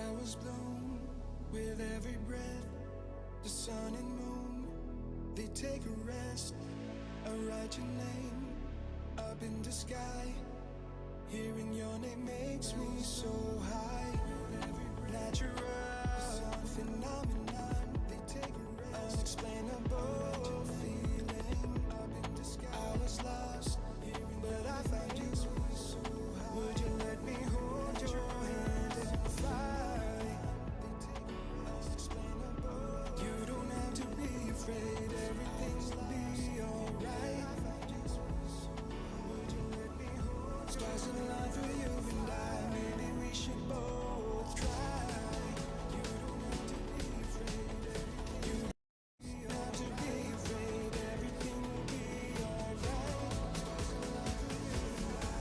Flowers bloom with every breath. The sun and moon, they take a rest. I write your name up in the sky. Hearing your name makes me so high. Natural phenomenon, they take a rest. Unexplainable feeling up in the sky. I was lost, but I found you. Would you let me hold your hand and fly? You don't have to be afraid, everything will be alright. Would you let me hold stars align for you and I? Maybe we should both try. You don't have to be afraid, you don't have to be afraid, everything will be alright. Stars align for you and I.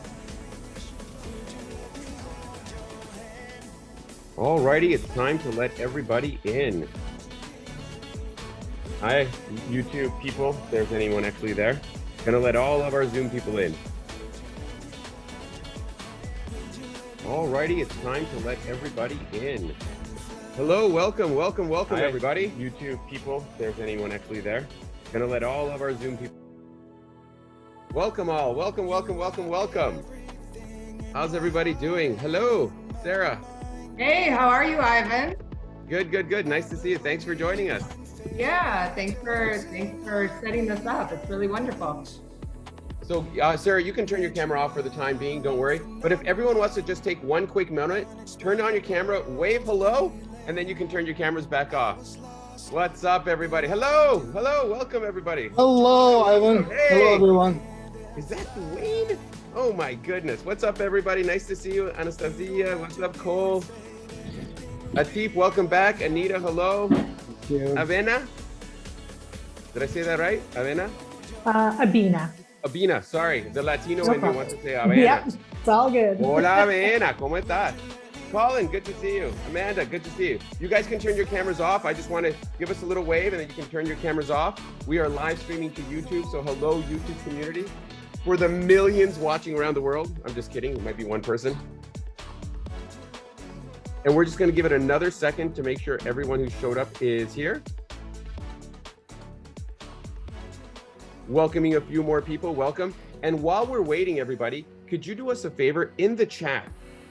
Would you let me hold your hand? Alrighty, it's time to let everybody in. Hi, YouTube people, if there's anyone actually there. Gonna let all of our Zoom people in. Alrighty, it's time to let everybody in. Hello, welcome Hi, everybody. YouTube people, if there's anyone actually there. Gonna let all of our Zoom people. Welcome all, welcome. How's everybody doing? Hello, Sarah. Hey, how are you, Ivan? Good. Nice to see you. Thanks for joining us. Yeah, thanks for setting this up. It's really wonderful. So, Sarah, you can turn your camera off for the time being, don't worry. But if everyone wants to just take one quick minute, turn on your camera, wave hello, and then you can turn your cameras back off. What's up, everybody? Hello, welcome, everybody. Hello, Ivan. Hey. Hello, everyone. Is that Wayne? Oh my goodness. What's up, everybody? Nice to see you. Anastasia, what's up, Cole? Atif, welcome back. Anita, hello. Thank you. Avena? Did I say that right? Avena? Abina. Abina, sorry. The Latino No in me problem. wants to say Avena. Yep, it's all good. Hola, Avena. ¿Cómo estás? Colin, good to see you. Amanda, good to see you. You guys can turn your cameras off. I just want to give us a little wave and then you can turn your cameras off. We are live streaming to YouTube, so hello, YouTube community. For the millions watching around the world. I'm just kidding, it might be one person. And we're just going to give it another second to make sure everyone who showed up is here. Welcoming a few more people, welcome. And while we're waiting, everybody, could you do us a favor in the chat?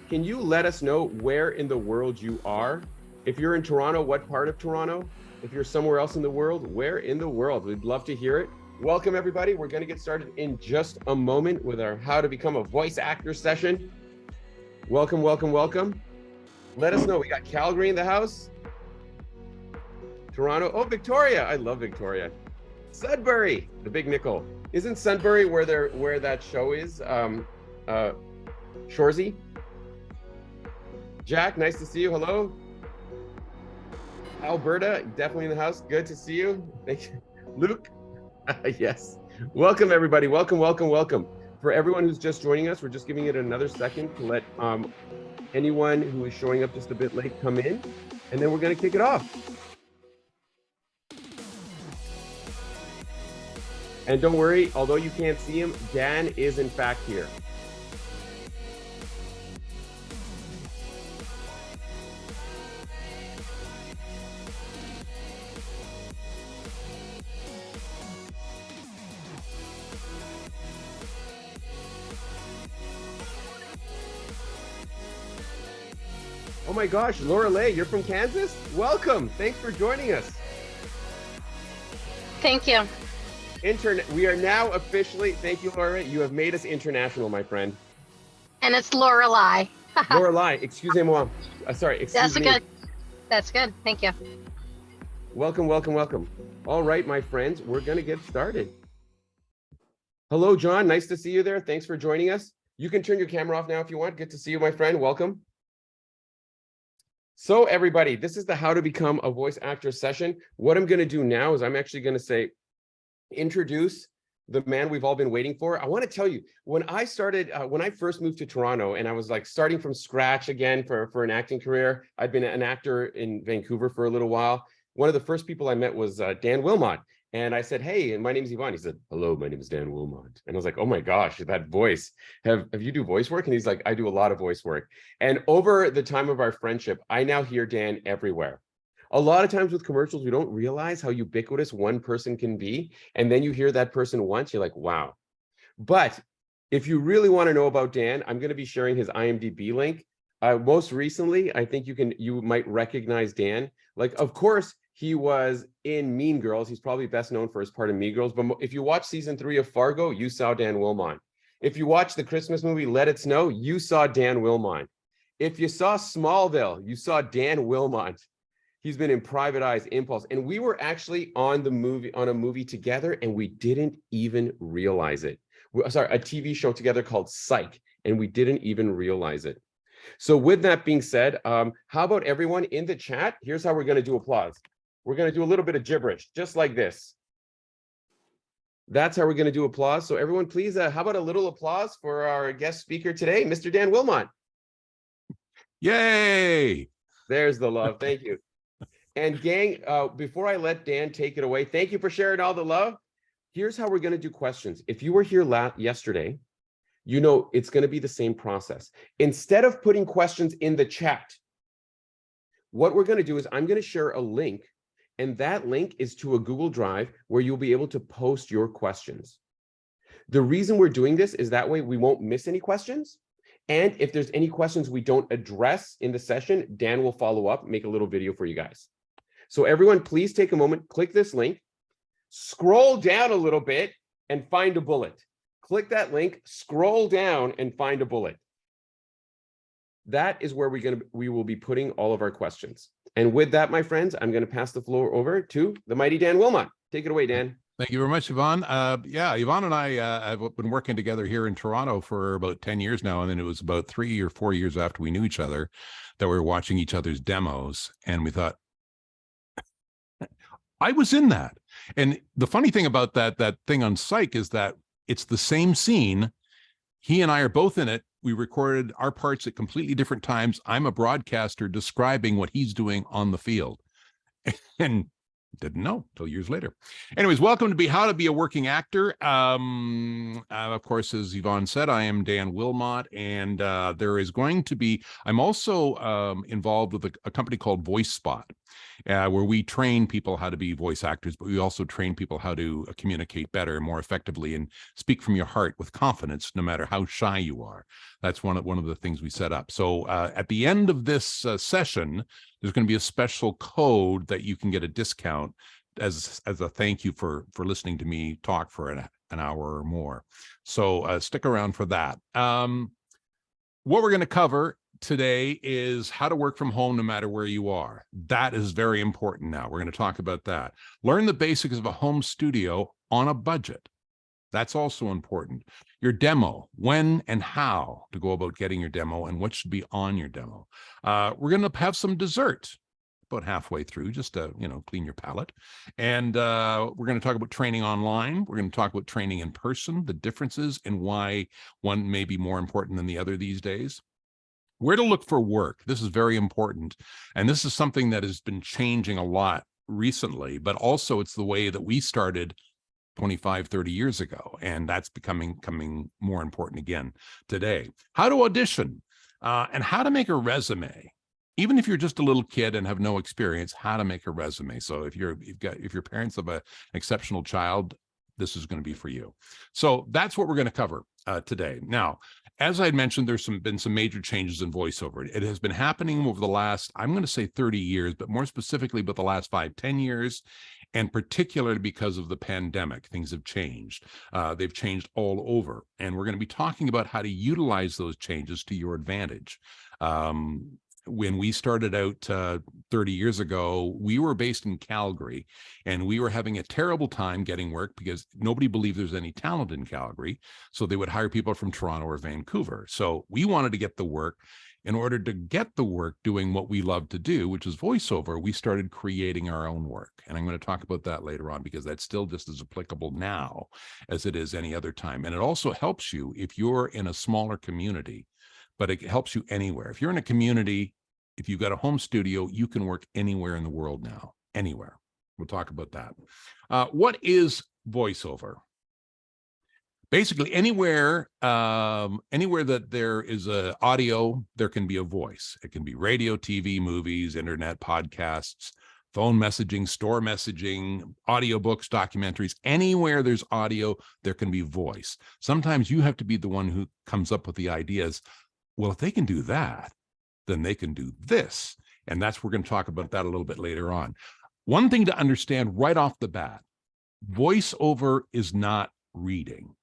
Can you let us know where in the world you are? If you're in Toronto, what part of Toronto? If you're somewhere else in the world, where in the world? We'd love to hear it. Welcome, everybody. We're going to get started in just a moment with our How to Become a Voice Actor session. Welcome. Let us know. We got Calgary in the house. Toronto. Oh, Victoria. I love Victoria. Sudbury, the Big Nickel. Isn't Sudbury where that show is? Shoresy. Jack, nice to see you. Hello. Alberta, definitely in the house. Good to see you. Thank you. Luke. Yes. Welcome, everybody. Welcome. For everyone who's just joining us, we're just giving it another second to let anyone who is showing up just a bit late come in, and then we're going to kick it off. And don't worry, although you can't see him, Dan is in fact here. Oh my gosh, Laura Lay, you're from Kansas? Welcome. Thanks for joining us. Thank you. We are now officially, thank you, Laura. You have made us international, my friend. And it's Lorelei. Lorelei, excusez-moi. Sorry, excuse me. That's good. Thank you. Welcome. All right, my friends, we're going to get started. Hello, John. Nice to see you there. Thanks for joining us. You can turn your camera off now if you want. Good to see you, my friend. Welcome. So everybody, this is the How to Become a Voice Actor session. What I'm going to do now is I'm actually going to introduce the man we've all been waiting for. I want to tell you, when I first moved to Toronto and I was like starting from scratch again for an acting career, I'd been an actor in Vancouver for a little while. One of the first people I met was Dan Willmott. And I said, hey, my name is Yvonne. He said, hello, my name is Dan Willmott. And I was like, oh my gosh, that voice. Have you do voice work? And he's like, I do a lot of voice work. And over the time of our friendship, I now hear Dan everywhere. A lot of times with commercials, we don't realize how ubiquitous one person can be. And then you hear that person once, you're like, wow. But if you really want to know about Dan, I'm going to be sharing his IMDb link. Most recently, I think you might recognize Dan. Like, of course, he was in Mean Girls. He's probably best known for his part in Mean Girls. But if you watch season 3 of Fargo, you saw Dan Willmott. If you watch the Christmas movie Let It Snow, you saw Dan Willmott. If you saw Smallville, you saw Dan Willmott. He's been in Private Eyes, Impulse, and we were actually on a movie together, and we didn't even realize it. Sorry, a TV show together called Psych, and we didn't even realize it. So with that being said, how about everyone in the chat? Here's how we're going to do applause. We're going to do a little bit of gibberish, just like this. That's how we're going to do applause. So everyone, please, how about a little applause for our guest speaker today, Mr. Dan Willmott. Yay! There's the love. Thank you. And gang, before I let Dan take it away, thank you for sharing all the love. Here's how we're going to do questions. If you were here yesterday, you know it's going to be the same process. Instead of putting questions in the chat, what we're going to do is I'm going to share a link, and that link is to a Google Drive where you'll be able to post your questions. The reason we're doing this is that way we won't miss any questions. And if there's any questions we don't address in the session, Dan will follow up, make a little video for you guys. So everyone, please take a moment, click this link, scroll down a little bit and find a bullet. Click that link, scroll down and find a bullet. That is where we will be putting all of our questions. And with that, my friends, I'm going to pass the floor over to the mighty Dan Willmott. Take it away, Dan. Thank you very much, Yvonne. Yeah, Yvonne and I have been working together here in Toronto for about 10 years now. And then it was about 3 or 4 years after we knew each other that we were watching each other's demos. And we thought, I was in that. And the funny thing about that thing on Psych is that it's the same scene. He and I are both in it. We recorded our parts at completely different times. I'm a broadcaster describing what he's doing on the field. And didn't know till years later. Anyways, welcome to How to Be a Working Actor. Of course, as Yvonne said, I am Dan Willmott, and there is going to be, I'm also involved with a company called Voice Spot, where we train people how to be voice actors, but we also train people how to communicate better and more effectively and speak from your heart with confidence, no matter how shy you are. That's one of the things we set up. So at the end of this session, there's going to be a special code that you can get a discount as a thank you for listening to me talk for an hour or more. So stick around for that. What we're going to cover today is how to work from home no matter where you are. That is very important now. We're going to talk about that. Learn the basics of a home studio on a budget. That's also important. Your demo, when and how to go about getting your demo and what should be on your demo. We're going to have some dessert about halfway through, just to, clean your palate. And we're going to talk about training online. We're going to talk about training in person, the differences and why one may be more important than the other these days. Where to look for work. This is very important. And this is something that has been changing a lot recently, but also it's the way that we started 25, 30 years ago. And that's becoming more important again today. How to audition and how to make a resume. Even if you're just a little kid and have no experience, how to make a resume. So if your parents have an exceptional child, this is going to be for you. So that's what we're going to cover today. Now, as I had mentioned, there's been some major changes in voiceover. It has been happening over the last, I'm going to say 30 years, but more specifically, about the last 5-10 years, and particularly because of the pandemic, things have changed. They've changed all over, and we're going to be talking about how to utilize those changes to your advantage. When we started out 30 years ago, we were based in Calgary, and we were having a terrible time getting work because nobody believed there's any talent in Calgary. So they would hire people from Toronto or Vancouver. So we wanted to get the work. In order to get the work doing what we love to do, which is voiceover, we started creating our own work. And I'm going to talk about that later on because that's still just as applicable now as it is any other time. And it also helps you if you're in a smaller community, but it helps you anywhere. If you're in a community, if you've got a home studio, you can work anywhere in the world now, anywhere. We'll talk about that. What is voiceover? Basically, anywhere that there is a audio, there can be a voice. It can be radio, TV, movies, internet, podcasts, phone messaging, store messaging, audiobooks, documentaries. Anywhere there's audio, there can be voice. Sometimes you have to be the one who comes up with the ideas. Well, if they can do that, then they can do this. And we're going to talk about that a little bit later on. One thing to understand right off the bat, voiceover is not reading.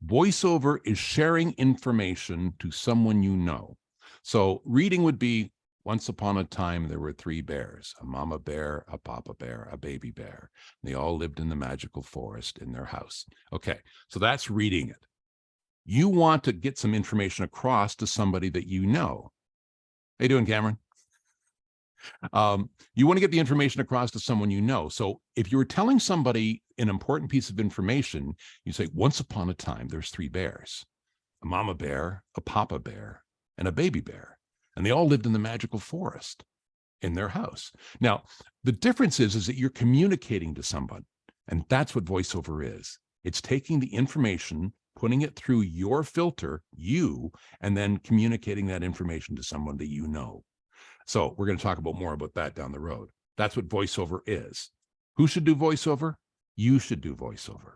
Voiceover is sharing information to someone you know. So reading would be, once upon a time, there were 3 bears, a mama bear, a papa bear, a baby bear. They all lived in the magical forest in their house. Okay, so that's reading it. You want to get some information across to somebody that you know. How you doing, Cameron? You want to get the information across to someone you know. So if you were telling somebody an important piece of information, you say, once upon a time, there's 3 bears, a mama bear, a papa bear, and a baby bear. And they all lived in the magical forest in their house. Now, the difference is that you're communicating to someone, and that's what voiceover is. It's taking the information, putting it through your filter, and then communicating that information to someone that you know. So we're going to talk about more about that down the road. That's what voiceover is. Who should do voiceover? You should do voiceover.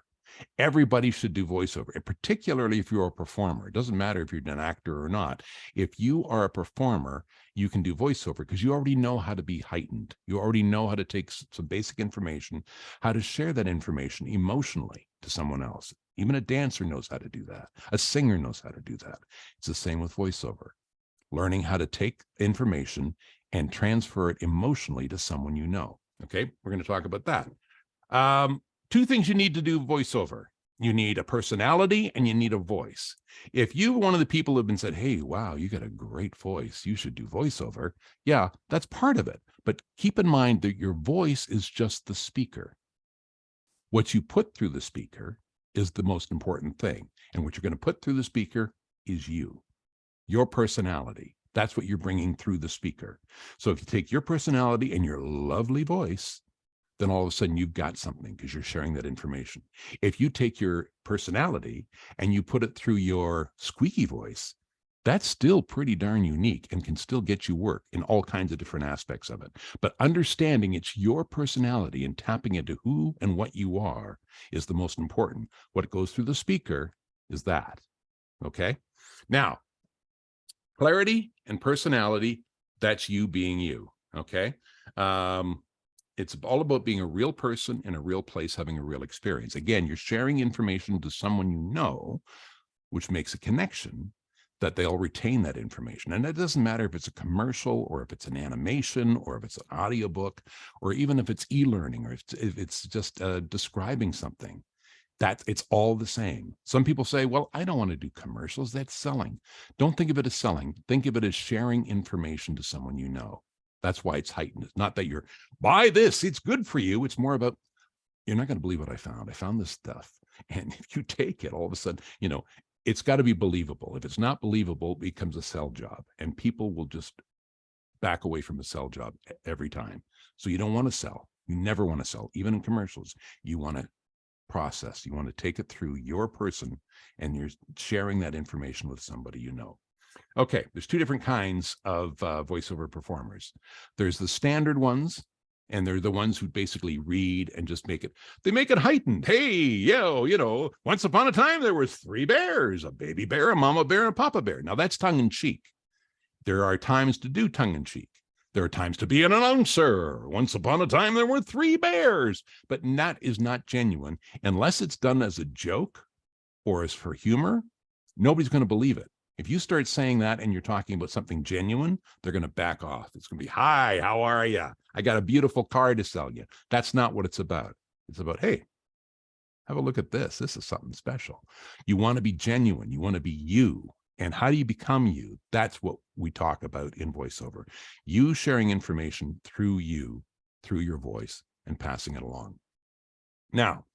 Everybody should do voiceover, and particularly if you're a performer. It doesn't matter if you're an actor or not. If you are a performer, you can do voiceover because you already know how to be heightened. You already know how to take some basic information, how to share that information emotionally to someone else. Even a dancer knows how to do that. A singer knows how to do that. It's the same with voiceover. Learning how to take information and transfer it emotionally to someone you know. Okay, we're going to talk about that. 2 things you need to do voiceover. You need a personality and you need a voice. If you're one of the people who've been said, hey, wow, you got a great voice, you should do voiceover. Yeah, that's part of it. But keep in mind that your voice is just the speaker. What you put through the speaker is the most important thing. And what you're going to put through the speaker is you. Your personality. That's what you're bringing through the speaker. So if you take your personality and your lovely voice, then all of a sudden you've got something because you're sharing that information. If you take your personality and you put it through your squeaky voice, that's still pretty darn unique and can still get you work in all kinds of different aspects of it. But understanding it's your personality and tapping into who and what you are is the most important. What goes through the speaker is that. Okay? Now, clarity and personality, that's you being you. Okay? It's all about being a real person in a real place, having a real experience. Again, you're sharing information to someone you know, which makes a connection that they'll retain that information. And it doesn't matter if it's a commercial or if it's an animation or if it's an audiobook or even if it's e-learning or if it's just describing something. That it's all the same. Some people say, well, I don't want to do commercials. That's selling. Don't think of it as selling. Think of it as sharing information to someone you know. That's why it's heightened. It's not that you're, buy this, it's good for you. It's more about, you're not going to believe what I found. I found this stuff. And if you take it, all of a sudden, it's got to be believable. If it's not believable, it becomes a sell job. And people will just back away from a sell job every time. So you don't want to sell. You never want to sell, even in commercials. You want to process. You want to take it through your person and you're sharing that information with somebody you know. Okay, there's 2 different kinds of voiceover performers. There's the standard ones, and they're the ones who basically read and just make it heightened. Hey, once upon a time, there was 3 bears, a baby bear, a mama bear, and a papa bear. Now that's tongue in cheek. There are times to do tongue in cheek. There are times to be an announcer. Once upon a time, there were 3 bears, but that is not genuine unless it's done as a joke or as for humor. Nobody's going to believe it. If you start saying that and you're talking about something genuine, they're going to back off. It's going to be, hi, how are you? I got a beautiful car to sell you. That's not what it's about. It's about, hey, have a look at this. This is something special. You want to be genuine. You want to be you. And how do you become you? That's what we talk about in voiceover. You sharing information through you, through your voice, and passing it along. Now,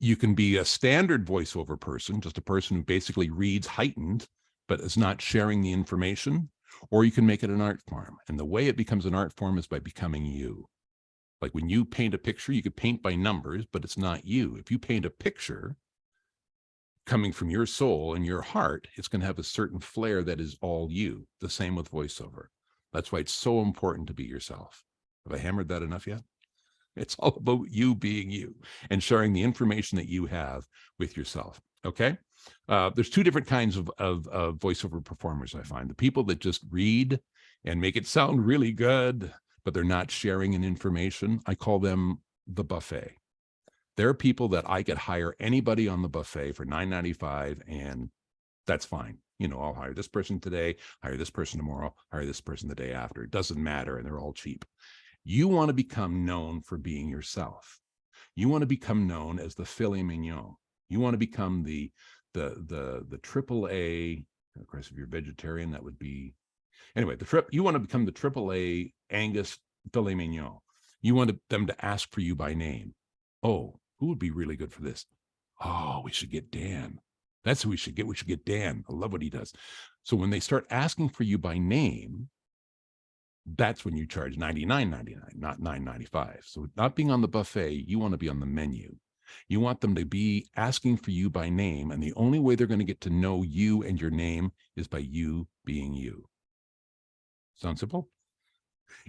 you can be a standard voiceover person, just a person who basically reads heightened, but is not sharing the information, or you can make it an art form. And the way it becomes an art form is by becoming you. Like when you paint a picture, you could paint by numbers, but it's not you. If you paint a picture coming from your soul and your heart, it's going to have a certain flair that is all you. The same with voiceover. That's why it's so important to be yourself. Have I hammered that enough yet? It's all about you being you and sharing the information that you have with yourself. Okay. There's two different kinds of voiceover performers. I find the people that just read and make it sound really good, but they're not sharing an information. I call them the buffet. There are people that I could hire anybody on the buffet for $9.95, and that's fine. You know, I'll hire this person today, hire this person tomorrow, hire this person the day after. It doesn't matter, and they're all cheap. You want to become known for being yourself. You want to become known as the filet mignon. You want to become the triple A. Of course, if you're vegetarian, that would be anyway. You want to become the triple A Angus filet mignon. You want them to ask for you by name. Oh, who would be really good for this? Oh, we should get Dan. That's who we should get. We should get Dan. I love what he does. So when they start asking for you by name, that's when you charge $99.99, not $9.95. So not being on the buffet, you want to be on the menu. You want them to be asking for you by name. And the only way they're going to get to know you and your name is by you being you. Sound simple?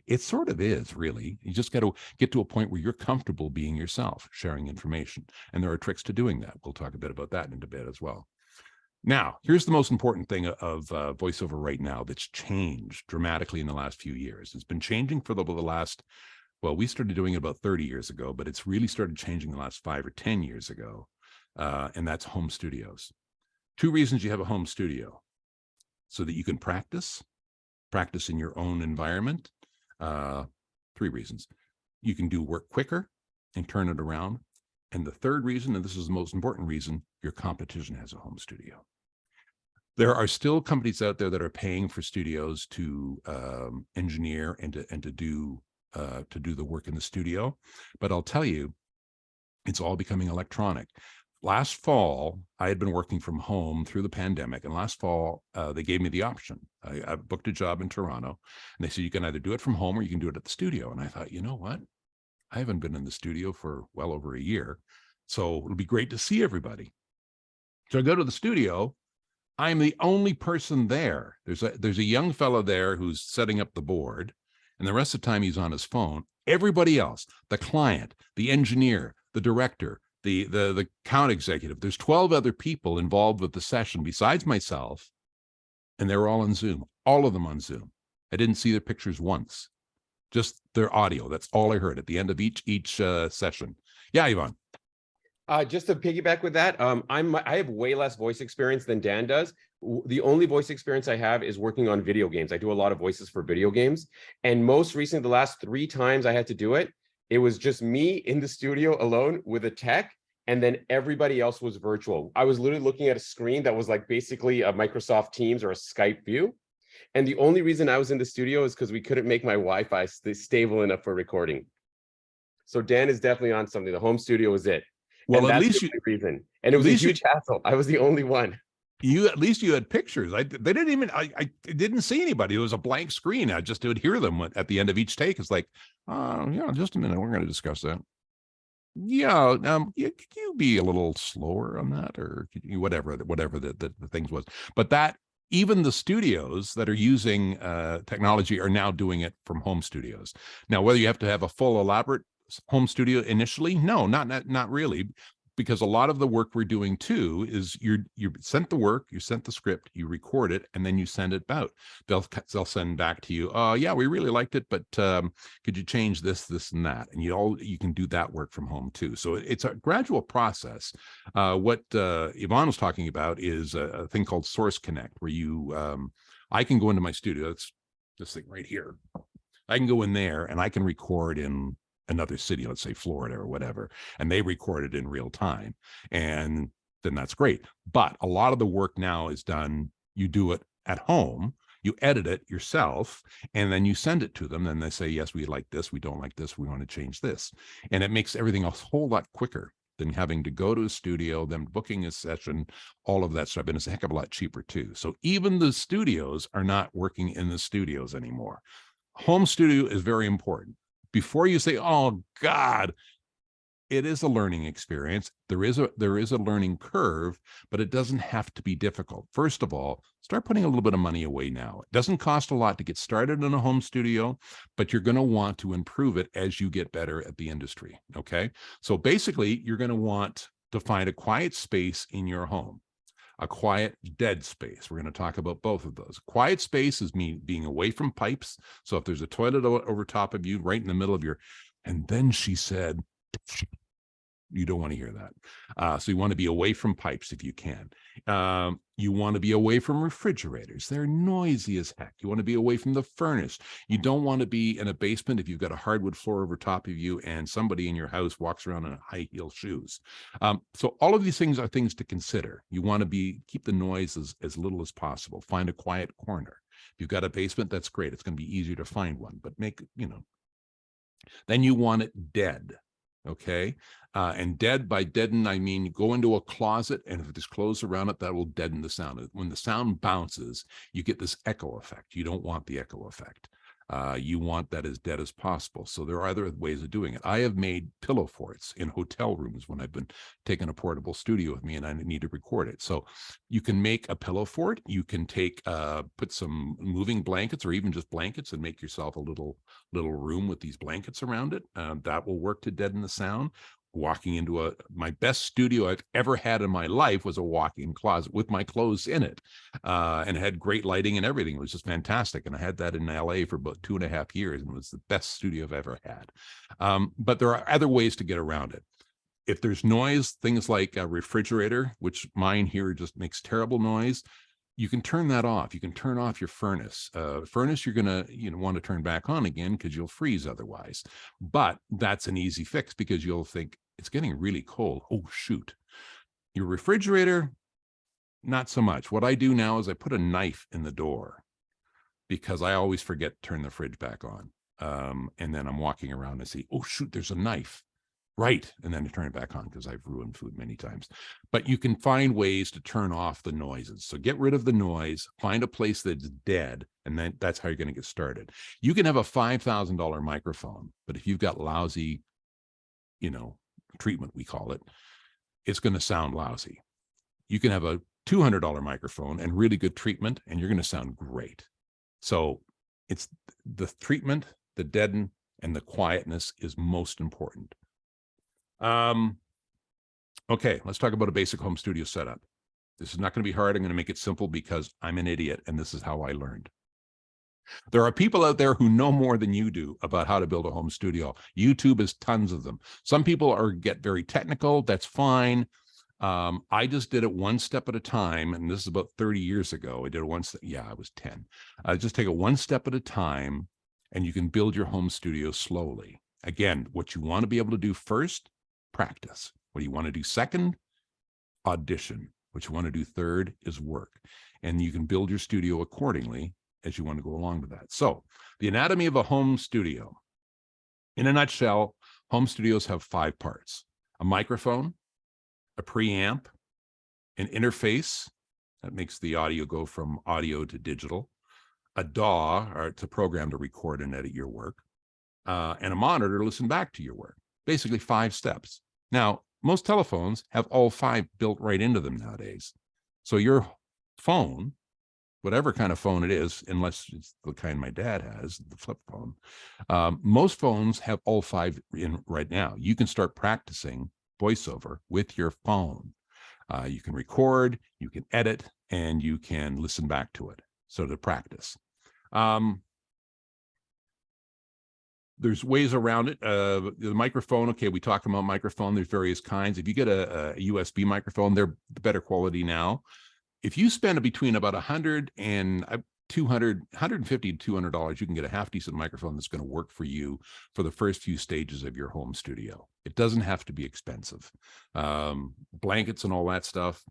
It sort of is, really. You just got to get to a point where you're comfortable being yourself, sharing information. And there are tricks to doing that. We'll talk a bit about that in a bit as well. Now, here's the most important thing of voiceover right now that's changed dramatically in the last few years. It's been changing for the last, well, we started doing it about 30 years ago, but it's really started changing the last 5 or 10 years ago. And that's home studios. 2 reasons you have a home studio: so that you can practice in your own environment. 3 reasons: you can do work quicker and turn it around. And the third reason, and this is the most important reason, your competition has a home studio. There are still companies out there that are paying for studios to engineer and to do the work in the studio. But I'll tell you, it's all becoming electronic. Last fall, I had been working from home through the pandemic, and last fall, they gave me the option. I booked a job in Toronto, and they said, you can either do it from home or you can do it at the studio. And I thought, you know what? I haven't been in the studio for well over a year, so it'll be great to see everybody. So I go to the studio. I'm the only person there. There's a young fellow there who's setting up the board, and the rest of the time he's on his phone. Everybody else, the client, the engineer, the director, the account executive, there's 12 other people involved with the session besides myself, and they're all on Zoom, all of them on Zoom. I didn't see their pictures once, just their audio. That's all I heard at the end of each session. Yeah, Yvonne. Just to piggyback with that, I have way less voice experience than Dan does. The only voice experience I have is working on video games. I do a lot of voices for video games. And most recently, the last 3 times I had to do it, it was just me in the studio alone with a tech, and then everybody else was virtual. I was literally looking at a screen that was like basically a Microsoft Teams or a Skype view. And the only reason I was in the studio is because we couldn't make my Wi-Fi stable enough for recording. So Dan is definitely on something. The home studio was it. Well, and at that's least the you, only reason. And it was a huge hassle. I was the only one. at least you had pictures. They didn't even, I didn't see anybody. It was a blank screen. I just would hear them at the end of each take. It's like, yeah, just a minute. We're going to discuss that. Yeah. Could you be a little slower on that, or whatever the things was. But that, even the studios that are using technology are now doing it from home studios. Now, whether you have to have a full elaborate home studio initially, no, not really, because a lot of the work we're doing too is you sent the work, you sent the script, you record it, and then you send it out. They'll send back to you, yeah, we really liked it, but could you change this, and that? And you can do that work from home too. So it's a gradual process. What Yvonne was talking about is a thing called Source Connect, where I can go into my studio. It's this thing right here. I can go in there and I can record in another city, let's say Florida or whatever, and they record it in real time, and then that's great. But a lot of the work now is done, you do it at home, you edit it yourself, and then you send it to them, and they say, yes, we like this, we don't like this, we want to change this. And it makes everything a whole lot quicker than having to go to a studio, them booking a session, all of that stuff. And it's a heck of a lot cheaper too. So even the studios are not working in the studios anymore. Home studio is very important. before you say, oh God, it is a learning experience. There is a learning curve, but it doesn't have to be difficult. First of all, start putting a little bit of money away now. It doesn't cost a lot to get started in a home studio, but you're going to want to improve it as you get better at the industry. Okay. So basically, you're going to want to find a quiet space in your home, a quiet, dead space. We're going to talk about both of those. Quiet space is being away from pipes. So if there's a toilet over top of you, right in the middle of your, and then she said, you don't want to hear that. So you want to be away from pipes if you can. You want to be away from refrigerators. They're noisy as heck. You want to be away from the furnace. You don't want to be in a basement if you've got a hardwood floor over top of you and somebody in your house walks around in high heel shoes. So all of these things are things to consider. You want to keep the noise as little as possible. Find a quiet corner. If you've got a basement, that's great. It's going to be easier to find one, but then you want it dead. Okay. And dead, by deaden, I mean go into a closet, and if there's clothes around it, that will deaden the sound. When the sound bounces, you get this echo effect. You don't want the echo effect. You want that as dead as possible. So there are other ways of doing it. I have made pillow forts in hotel rooms when I've been taking a portable studio with me and I need to record it. So you can make a pillow fort. You can put some moving blankets or even just blankets and make yourself a little room with these blankets around it. That will work to deaden the sound. Walking into my best studio I've ever had in my life was a walk-in closet with my clothes in it, and it had great lighting and everything. It was just fantastic. And I had that in LA for about 2.5 years, and it was the best studio I've ever had. But there are other ways to get around it. If there's noise, things like a refrigerator, which mine here just makes terrible noise, you can turn that off. You can turn off your furnace. Furnace, you're going to want to turn back on again because you'll freeze otherwise. But that's an easy fix because you'll think, it's getting really cold. Oh, shoot. Your refrigerator, not so much. What I do now is I put a knife in the door because I always forget to turn the fridge back on. And then I'm walking around and see, oh, shoot, there's a knife. Right. And then to turn it back on because I've ruined food many times. But you can find ways to turn off the noises. So get rid of the noise, find a place that's dead, and then that's how you're going to get started. You can have a $5,000 microphone, but if you've got lousy, treatment, we call it, it's going to sound lousy. You can have a $200 microphone and really good treatment, and you're going to sound great. So it's the treatment, the deaden, and the quietness is most important. Okay, let's talk about a basic home studio setup. This is not going to be hard. I'm going to make it simple because I'm an idiot, and this is how I learned. There are people out there who know more than you do about how to build a home studio. YouTube has tons of them. Some people get very technical. That's fine. I just did it one step at a time, and this is about 30 years ago. I did it one step. Yeah, I was 10. Just take it one step at a time, and you can build your home studio slowly. Again, what you want to be able to do first, practice. What do you want to do second? Audition. What you want to do third is work. And you can build your studio accordingly as you want to go along with that. So the anatomy of a home studio. In a nutshell, home studios have 5 parts: a microphone, a preamp, an interface that makes the audio go from audio to digital, a DAW, or it's a program to record and edit your work, and a monitor to listen back to your work. Basically 5 steps. Now, most telephones have all 5 built right into them nowadays. So your phone, whatever kind of phone it is, unless it's the kind my dad has, the flip phone, most phones have all 5 in right now. You can start practicing voiceover with your phone. You can record, you can edit, and you can listen back to it. So to practice. There's ways around it. The microphone, okay, we talked about microphone. There's various kinds. If you get a USB microphone, they're the better quality now. If you spend between about $100 and $200, $150 to $200, you can get a half decent microphone that's going to work for you for the first few stages of your home studio. It doesn't have to be expensive. Blankets and all that stuff,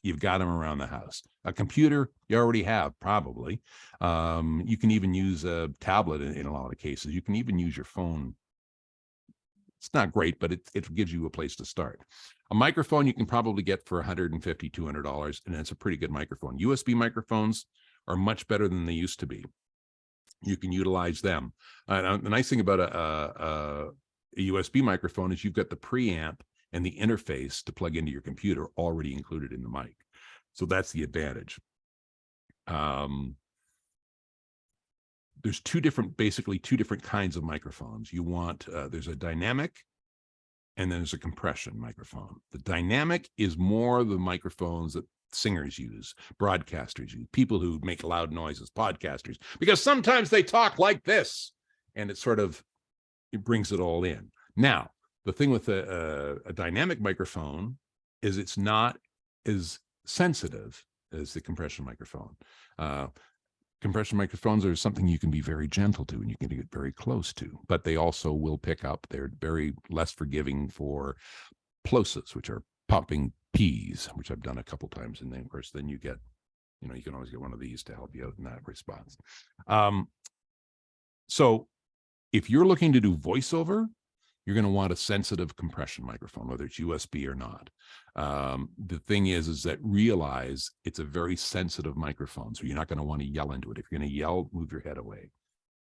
you've got them around the house. A computer, you already have, probably. You can even use a tablet in a lot of cases. You can even use your phone. It's not great, but it gives you a place to start. A microphone you can probably get for $150, $200, and it's a pretty good microphone. USB microphones are much better than they used to be. you can utilize them. The nice thing about a USB microphone is you've got the preamp and the interface to plug into your computer already included in the mic. So that's the advantage. There's basically two different kinds of microphones. You want, there's a dynamic and then there's a compression microphone. The dynamic is more the microphones that singers use, broadcasters use, people who make loud noises, podcasters, because sometimes they talk like this and it brings it all in. Now, the thing with a dynamic microphone is it's not as sensitive as the compression microphone. Compression microphones are something you can be very gentle to and you can get very close to, but they also will pick up. They're very less forgiving for plosives, which are popping P's, which I've done a couple times. And then, of course, then you get, you can always get one of these to help you out in that response. So if you're looking to do voiceover, you're going to want a sensitive compression microphone, whether it's USB or not. The thing is that realize it's a very sensitive microphone, so you're not going to want to yell into it. If you're going to yell, move your head away.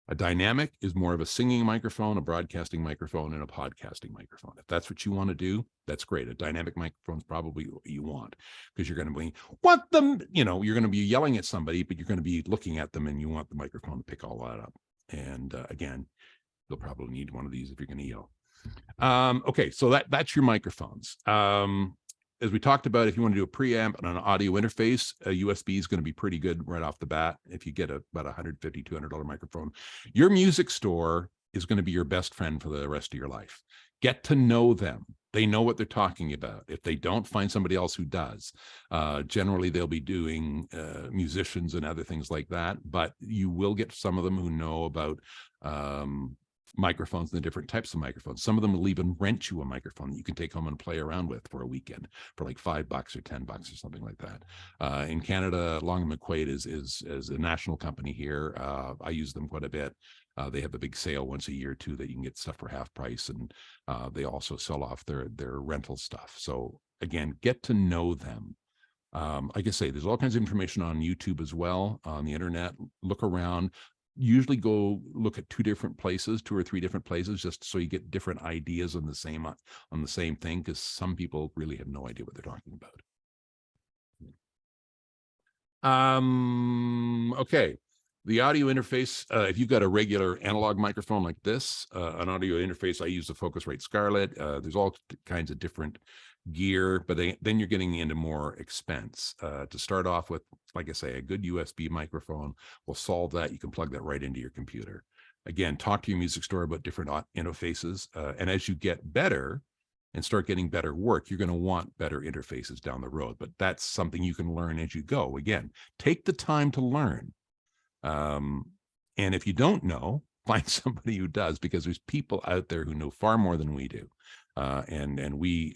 A dynamic is more of a singing microphone, a broadcasting microphone, and a podcasting microphone. If that's what you want to do, that's great. A dynamic microphone is probably what you want, because you're going to be, you're going to be yelling at somebody, but you're going to be looking at them and you want the microphone to pick all that up. And again, you'll probably need one of these if you're going to yell. Okay, so that's your microphones. As we talked about, if you want to do a preamp and an audio interface, a USB is going to be pretty good right off the bat. If you get about $150, $200 microphone, your music store is going to be your best friend for the rest of your life. Get to know them. They know what they're talking about. If they don't, find somebody else who does. Generally, they'll be doing musicians and other things like that, but you will get some of them who know about microphones and the different types of microphones. Some of them will even rent you a microphone that you can take home and play around with for a weekend for like $5 or $10 or something like that. In Canada, Long & McQuaid is a national company here. I use them quite a bit. They have a big sale once a year too that you can get stuff for half price, and they also sell off their rental stuff. So again, get to know them. Like I say, there's all kinds of information on YouTube as well, on the internet. Look around. Usually go look at two or three different places, just so you get different ideas on the same thing, because some people really have no idea what they're talking about. Okay, the audio interface, if you've got a regular analog microphone like this, an audio interface, I use the Focusrite Scarlett. There's all kinds of different gear, but then you're getting into more expense. To start off with, like I say, a good USB microphone will solve that. You can plug that right into your computer. Again, talk to your music store about different interfaces, and as you get better and start getting better work, you're going to want better interfaces down the road, but that's something you can learn as you go. Again, take the time to learn, and if you don't know, find somebody who does, because there's people out there who know far more than we do. And we,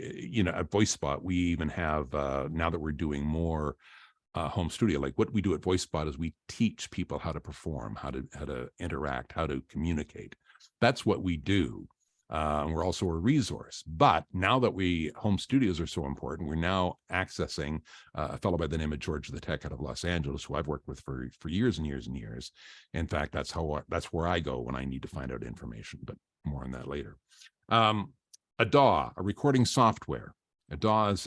at VoiceSpot, we even have, now that we're doing more home studio, like what we do at VoiceSpot is we teach people how to perform, how to interact, how to communicate. That's what we do. And we're also a resource. But now that home studios are so important, we're now accessing a fellow by the name of George the Tech out of Los Angeles, who I've worked with for years and years and years. In fact, that's where I go when I need to find out information, but more on that later. A DAW, a recording software. A DAW is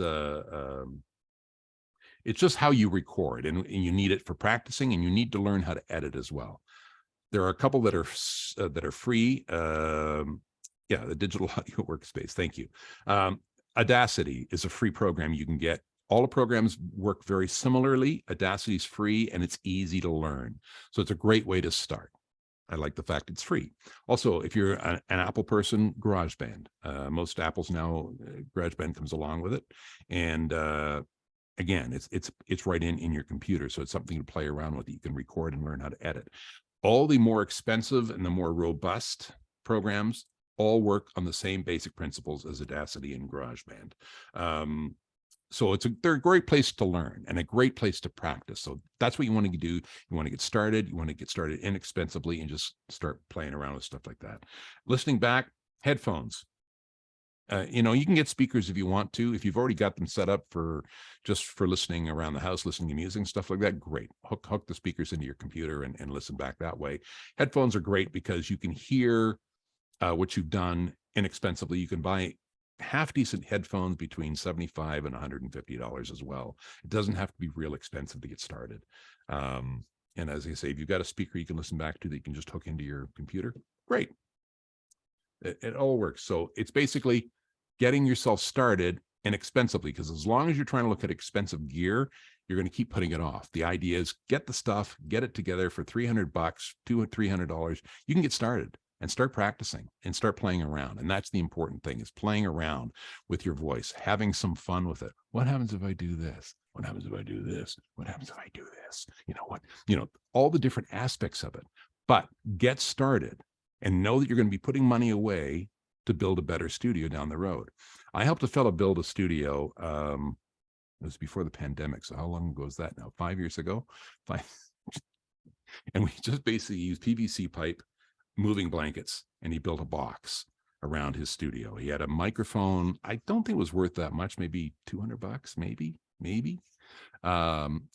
it's just how you record, and you need it for practicing, and you need to learn how to edit as well. There are a couple that are free. The Digital Audio Workspace. Thank you. Audacity is a free program you can get. All the programs work very similarly. Audacity is free and it's easy to learn. So it's a great way to start. I like the fact it's free. Also, if you're an Apple person, GarageBand. Most Apples now, GarageBand comes along with it. And again, it's right in your computer. So it's something to play around with that you can record and learn how to edit. All the more expensive and the more robust programs all work on the same basic principles as Audacity and GarageBand. So they're a great place to learn and a great place to practice. So that's what you want to do. You want to get started. You want to get started inexpensively and just start playing around with stuff like that. Listening back, headphones. You can get speakers if you want to. If you've already got them set up for just for listening around the house, listening to music and stuff like that, great. Hook the speakers into your computer and listen back that way. Headphones are great because you can hear what you've done inexpensively. You can buy half decent headphones between $75 and $150 as well. It doesn't have to be real expensive to get started. And as I say, if you've got a speaker you can listen back to that you can just hook into your computer, great. It all works. So it's basically getting yourself started inexpensively, because as long as you're trying to look at expensive gear, you're going to keep putting it off. The idea is get the stuff, get it together for $300, $200, $300. You can get started and start practicing and start playing around. And that's the important thing, is playing around with your voice, having some fun with it. What happens if I do this? What happens if I do this? What happens if I do this? All the different aspects of it. But get started and know that you're going to be putting money away to build a better studio down the road. I helped a fellow build a studio. It was before the pandemic. So how long ago is that now? 5 years ago? And we just basically used PVC pipe, moving blankets, and he built a box around his studio. He had a microphone. I don't think it was worth that much, maybe $200, maybe.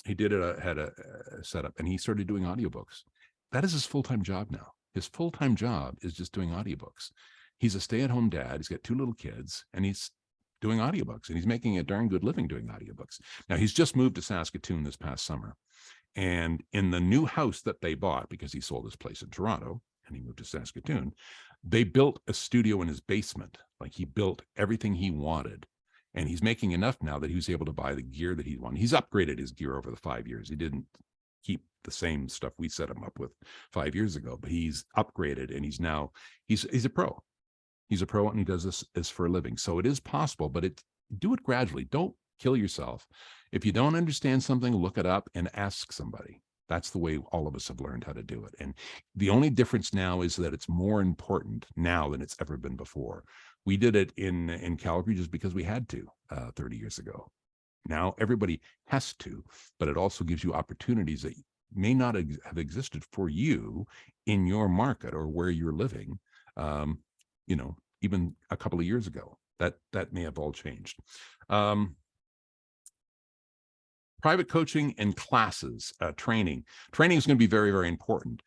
He did it, had a setup, and he started doing audiobooks. That is his full-time job now. His full-time job is just doing audiobooks. He's a stay-at-home dad. He's got 2 little kids, and he's doing audiobooks, and he's making a darn good living doing audiobooks. Now, he's just moved to Saskatoon this past summer. And in the new house that they bought, because he sold his place in Toronto and he moved to Saskatoon, they built a studio in his basement. Like, he built everything he wanted. And he's making enough now that he was able to buy the gear that he wanted. He's upgraded his gear over the 5 years. He didn't keep the same stuff we set him up with 5 years ago, but he's upgraded, and he's a pro. He's a pro, and he does this for a living. So it is possible, but do it gradually. Don't kill yourself. If you don't understand something, look it up and ask somebody. That's the way all of us have learned how to do it. And the only difference now is that it's more important now than it's ever been before. We did it in Calgary just because we had to 30 years ago. Now everybody has to, but it also gives you opportunities that may not have existed for you in your market or where you're living, even a couple of years ago. That may have all changed. Private coaching and classes, training. Training is going to be very, very important.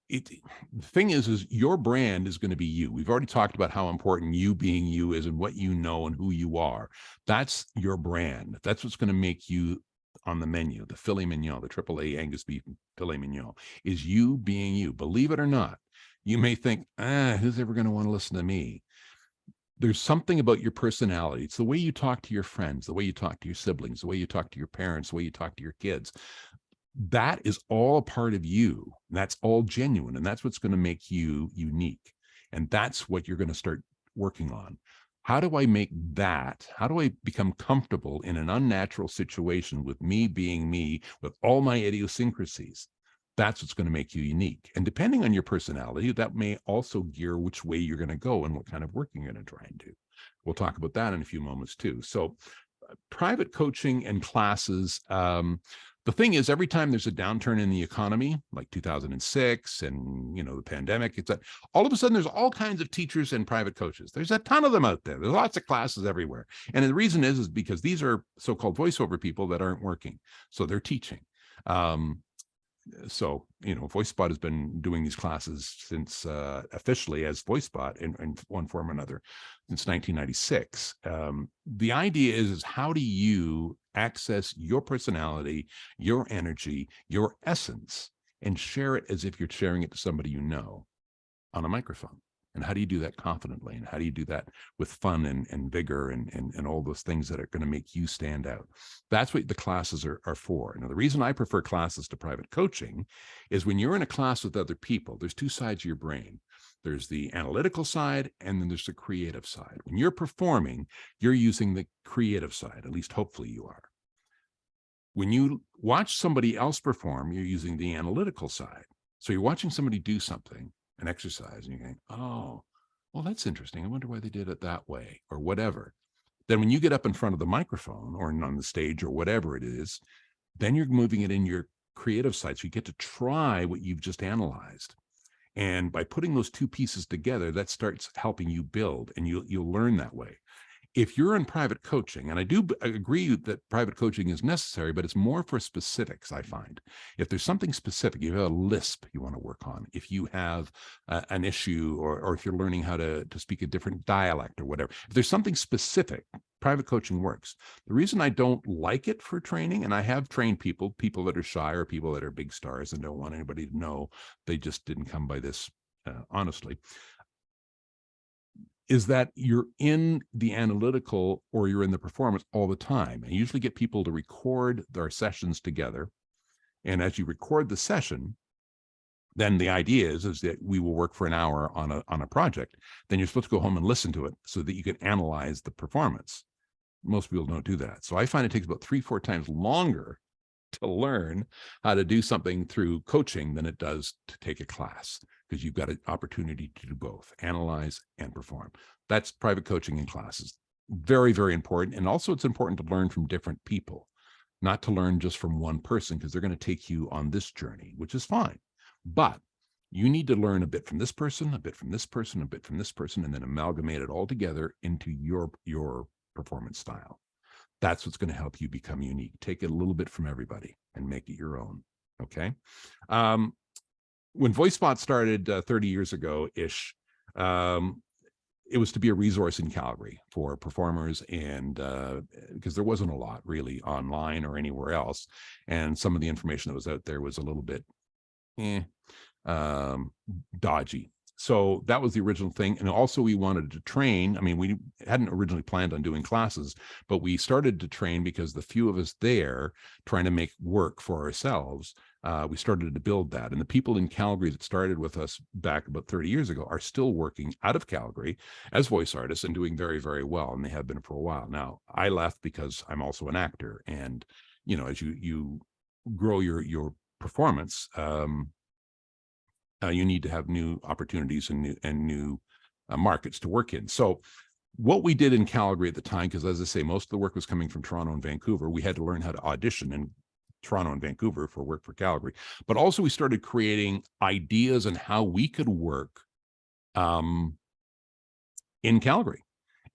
The thing is your brand is going to be you. We've already talked about how important you being you is and what you know and who you are. That's your brand. That's what's going to make you on the menu. The filet mignon, the AAA Angus beef filet mignon, is you being you. Believe it or not, you may think, who's ever going to want to listen to me? There's something about your personality. It's the way you talk to your friends, the way you talk to your siblings, the way you talk to your parents, the way you talk to your kids. That is all a part of you. That's all genuine. And that's what's going to make you unique. And that's what you're going to start working on. How do I make that? How do I become comfortable in an unnatural situation with me being me, with all my idiosyncrasies? That's what's going to make you unique. And depending on your personality, that may also gear which way you're going to go and what kind of work you're going to try and do. We'll talk about that in a few moments too. So private coaching and classes. The thing is, every time there's a downturn in the economy, like 2006 and, the pandemic, it's that all of a sudden there's all kinds of teachers and private coaches. There's a ton of them out there. There's lots of classes everywhere. And the reason is because these are so-called voiceover people that aren't working. So they're teaching. So, VoiceSpot has been doing these classes since officially as VoiceSpot in one form or another since 1996. The idea is how do you access your personality, your energy, your essence, and share it as if you're sharing it to somebody you know on a microphone? And how do you do that confidently? And how do you do that with fun and vigor and all those things that are going to make you stand out? That's what the classes are for. Now, the reason I prefer classes to private coaching is when you're in a class with other people, there's 2 sides of your brain. There's the analytical side, and then there's the creative side. When you're performing, you're using the creative side, at least hopefully you are. When you watch somebody else perform, you're using the analytical side. So you're watching somebody do something, an exercise, and you're going, oh, well, that's interesting. I wonder why they did it that way or whatever. Then when you get up in front of the microphone or on the stage or whatever it is, then you're moving it in your creative side. So you get to try what you've just analyzed. And by putting those two pieces together, that starts helping you build, and you'll learn that way. If you're in private coaching, and I do agree that private coaching is necessary, but it's more for specifics, I find. If there's something specific, you have a lisp you want to work on, if you have an issue, or if you're learning how to speak a different dialect or whatever, if there's something specific, private coaching works. The reason I don't like it for training, and I have trained people that are shy or people that are big stars and don't want anybody to know they just didn't come by this honestly, is that you're in the analytical or you're in the performance all the time. I usually get people to record their sessions together. And as you record the session, then the idea is that we will work for an hour on a project. Then you're supposed to go home and listen to it so that you can analyze the performance. Most people don't do that. So I find it takes about 3-4 times longer to learn how to do something through coaching than it does to take a class, because you've got an opportunity to do both, analyze and perform. That's private coaching in classes. Very, very important. And also it's important to learn from different people, not to learn just from one person, because they're going to take you on this journey, which is fine. But you need to learn a bit from this person, a bit from this person, a bit from this person, and then amalgamate it all together into your performance style. That's what's going to help you become unique. Take it a little bit from everybody and make it your own. Okay. When VoiceSpot started 30 years ago-ish, it was to be a resource in Calgary for performers, and because there wasn't a lot really online or anywhere else. And some of the information that was out there was a little bit dodgy. So that was the original thing. And also we wanted to train. I mean, we hadn't originally planned on doing classes, but we started to train because the few of us there trying to make work for ourselves, we started to build that. And the people in Calgary that started with us back about 30 years ago are still working out of Calgary as voice artists and doing very, very well. And they have been for a while. Now, I left because I'm also an actor. And, you know, as you grow your performance, you need to have new opportunities and new markets to work in. So what we did in Calgary at the time, because as I say, most of the work was coming from Toronto and Vancouver, we had to learn how to audition in Toronto and Vancouver for work for Calgary. But also we started creating ideas on how we could work in Calgary.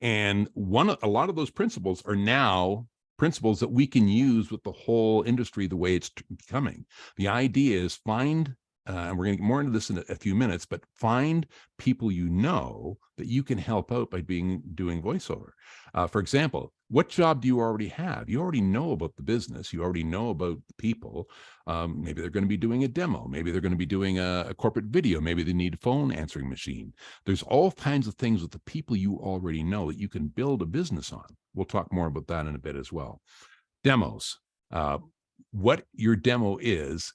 And a lot of those principles are now principles that we can use with the whole industry the way it's becoming. The idea is find and we're going to get more into this in a few minutes, but find people you know that you can help out by doing voiceover. For example, what job do you already have? You already know about the business. You already know about the people. Maybe they're going to be doing a demo. Maybe they're going to be doing a corporate video. Maybe they need a phone answering machine. There's all kinds of things with the people you already know that you can build a business on. We'll talk more about that in a bit as well. Demos. What your demo is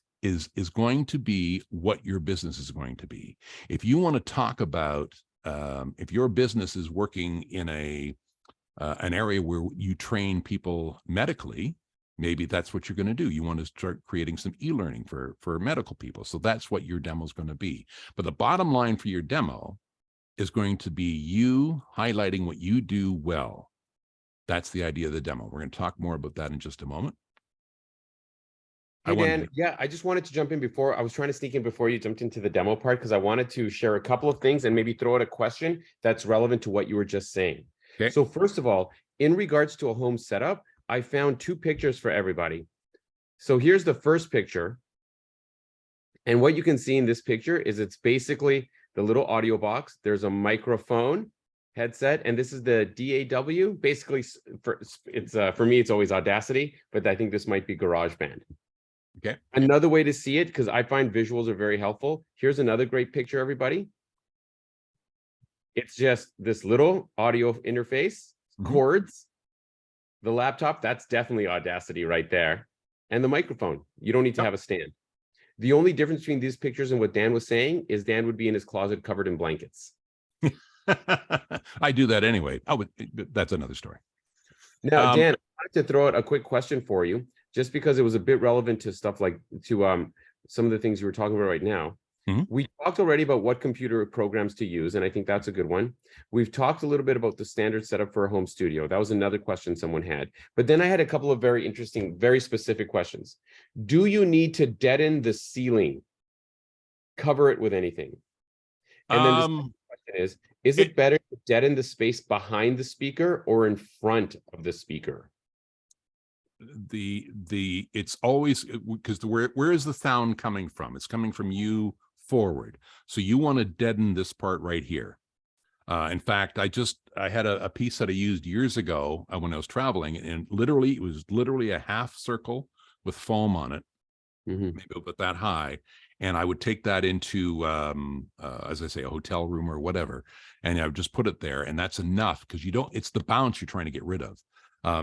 going to be what your business is going to be. If you want to talk about, if your business is working in an area where you train people medically, maybe that's what you're going to do. You want to start creating some e-learning for medical people. So that's what your demo is going to be. But the bottom line for your demo is going to be you highlighting what you do well. That's the idea of the demo. We're going to talk more about that in just a moment. Hey, Dan, yeah, I just wanted to jump in before. I was trying to sneak in before you jumped into the demo part, because I wanted to share a couple of things and maybe throw out a question that's relevant to what you were just saying. Okay. So first of all, in regards to a home setup, I found 2 pictures for everybody. So here's the first picture. And what you can see in this picture is it's basically the little audio box. There's a microphone headset, and this is the DAW. Basically, for me, it's always Audacity, but I think this might be GarageBand. Okay. Another way to see it, because I find visuals are very helpful. Here's another great picture, everybody. It's just this little audio interface, cords, the laptop, that's definitely Audacity right there. And the microphone, you don't need to have a stand. The only difference between these pictures and what Dan was saying is Dan would be in his closet covered in blankets. I do that anyway. That's another story. Now, Dan, I wanted to throw out a quick question for you, just because it was a bit relevant to stuff like some of the things you were talking about right now. We talked already about what computer programs to use, and I think that's a good one. We've talked a little bit about the standard setup for a home studio. That was another question someone had. But then I had a couple of very interesting, very specific questions. Do you need to deaden the ceiling? Cover it with anything? And then the second question is it better to deaden the space behind the speaker or in front of the speaker? It's always because where is the sound coming from? It's coming from you forward. So you want to deaden this part right here. In fact, I had a piece that I used years ago when I was traveling, and literally it was literally a half circle with foam on it, maybe about that high. And I would take that into, as I say, a hotel room or whatever, and I would just put it there, and that's enough because it's the bounce you're trying to get rid of.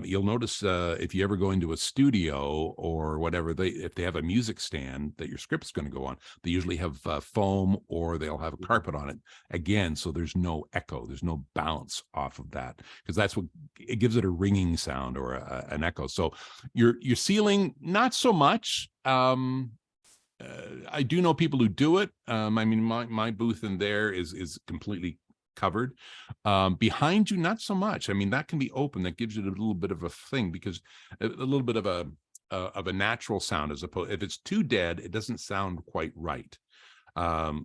You'll notice if you ever go into a studio or whatever, if they have a music stand that your script's going to go on, they usually have foam or they'll have a carpet on it again. So there's no echo, there's no bounce off of that because that's what it gives it a ringing sound or an echo. So your ceiling, not so much. I do know people who do it. I mean, my booth in there is completely covered. Behind you, not so much. I mean, that can be open. That gives you a little bit of a thing because a little bit of a natural sound as opposed. If it's too dead, it doesn't sound quite right.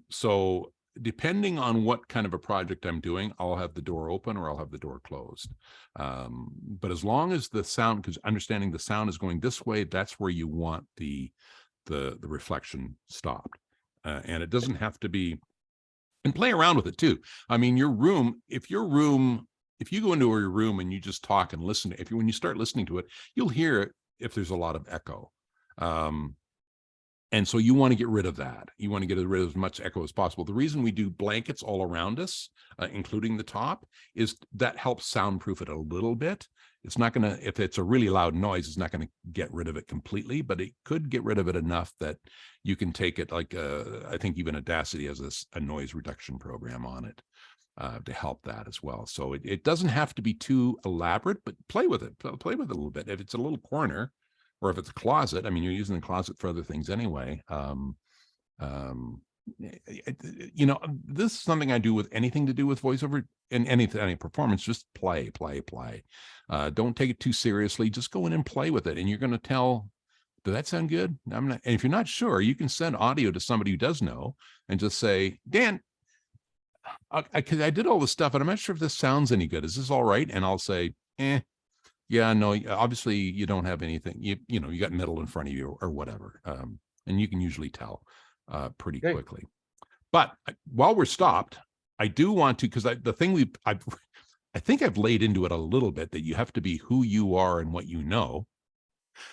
So depending on what kind of a project I'm doing, I'll have the door open or I'll have the door closed. But as long as the sound, because understanding the sound is going this way, that's where you want the reflection stopped. And it doesn't have to be. And play around with it too. I mean, if you go into your room and you just talk and listen, when you start listening to it, you'll hear if there's a lot of echo. And so you want to get rid of that. You want to get rid of as much echo as possible. The reason we do blankets all around us, including the top, is that helps soundproof it a little bit. It's not going to, if it's a really loud noise, it's not going to get rid of it completely, but it could get rid of it enough that you can take it like, I think even Audacity has a noise reduction program on it to help that as well. So it doesn't have to be too elaborate, but play with it. Play with it a little bit. If it's a little corner or if it's a closet, I mean, you're using the closet for other things anyway. You know, this is something I do with anything to do with voiceover and any performance. Just play. Don't take it too seriously. Just go in and play with it, and you're going to tell, does that sound good? I'm not. And if you're not sure, you can send audio to somebody who does know and just say, Dan, I did all this stuff, and I'm not sure if this sounds any good. Is this all right? And I'll say, yeah, no. Obviously, you don't have anything. You know, you got metal in front of you or whatever, and you can usually tell pretty quickly. But while we're stopped, I do want to, because the thing I think I've laid into it a little bit that you have to be who you are and what you know.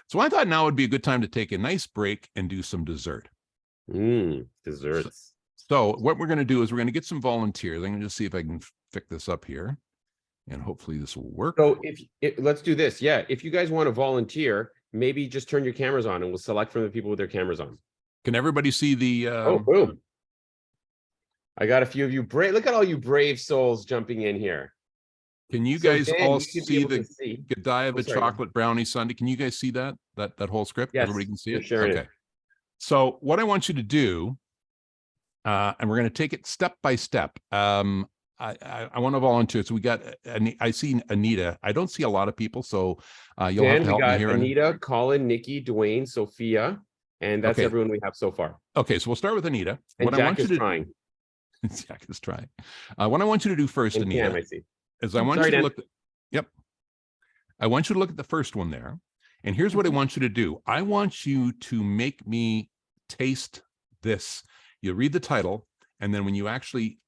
So I thought now would be a good time to take a nice break and do some dessert. Desserts. So what we're going to do is we're going to get some volunteers. I'm going to just see if I can pick this up here, and hopefully this will work. So let's do this. Yeah, if you guys want to volunteer, maybe just turn your cameras on, and we'll select from the people with their cameras on. Can everybody see the? Oh, boom! I got a few of you brave. Look at all you brave souls jumping in here. Can you So guys Dan, all you should be see able the to see. Godiva sorry. chocolate brownie sundae? Can you guys see that whole script? Yes, Everybody can see you're it. sharing Okay. it. So what I want you to do, and we're going to take it step by step. I want to volunteer. So we got, I see Anita. I don't see a lot of people, so you'll have Dan, to we help me got here. Anita, Colin, Nikki, Dwayne, Sophia, and that's Okay. everyone we have so far. Okay, so we'll start with Anita. And What I Jack want you is to trying. Jack is trying. What I want you to do first, And Anita, Cam, I see. is I want Sorry, you to Dan. look. Yep. I want you to look at the first one there. And here's what I want you to do. I want you to make me taste this. You read the title, and then when you actually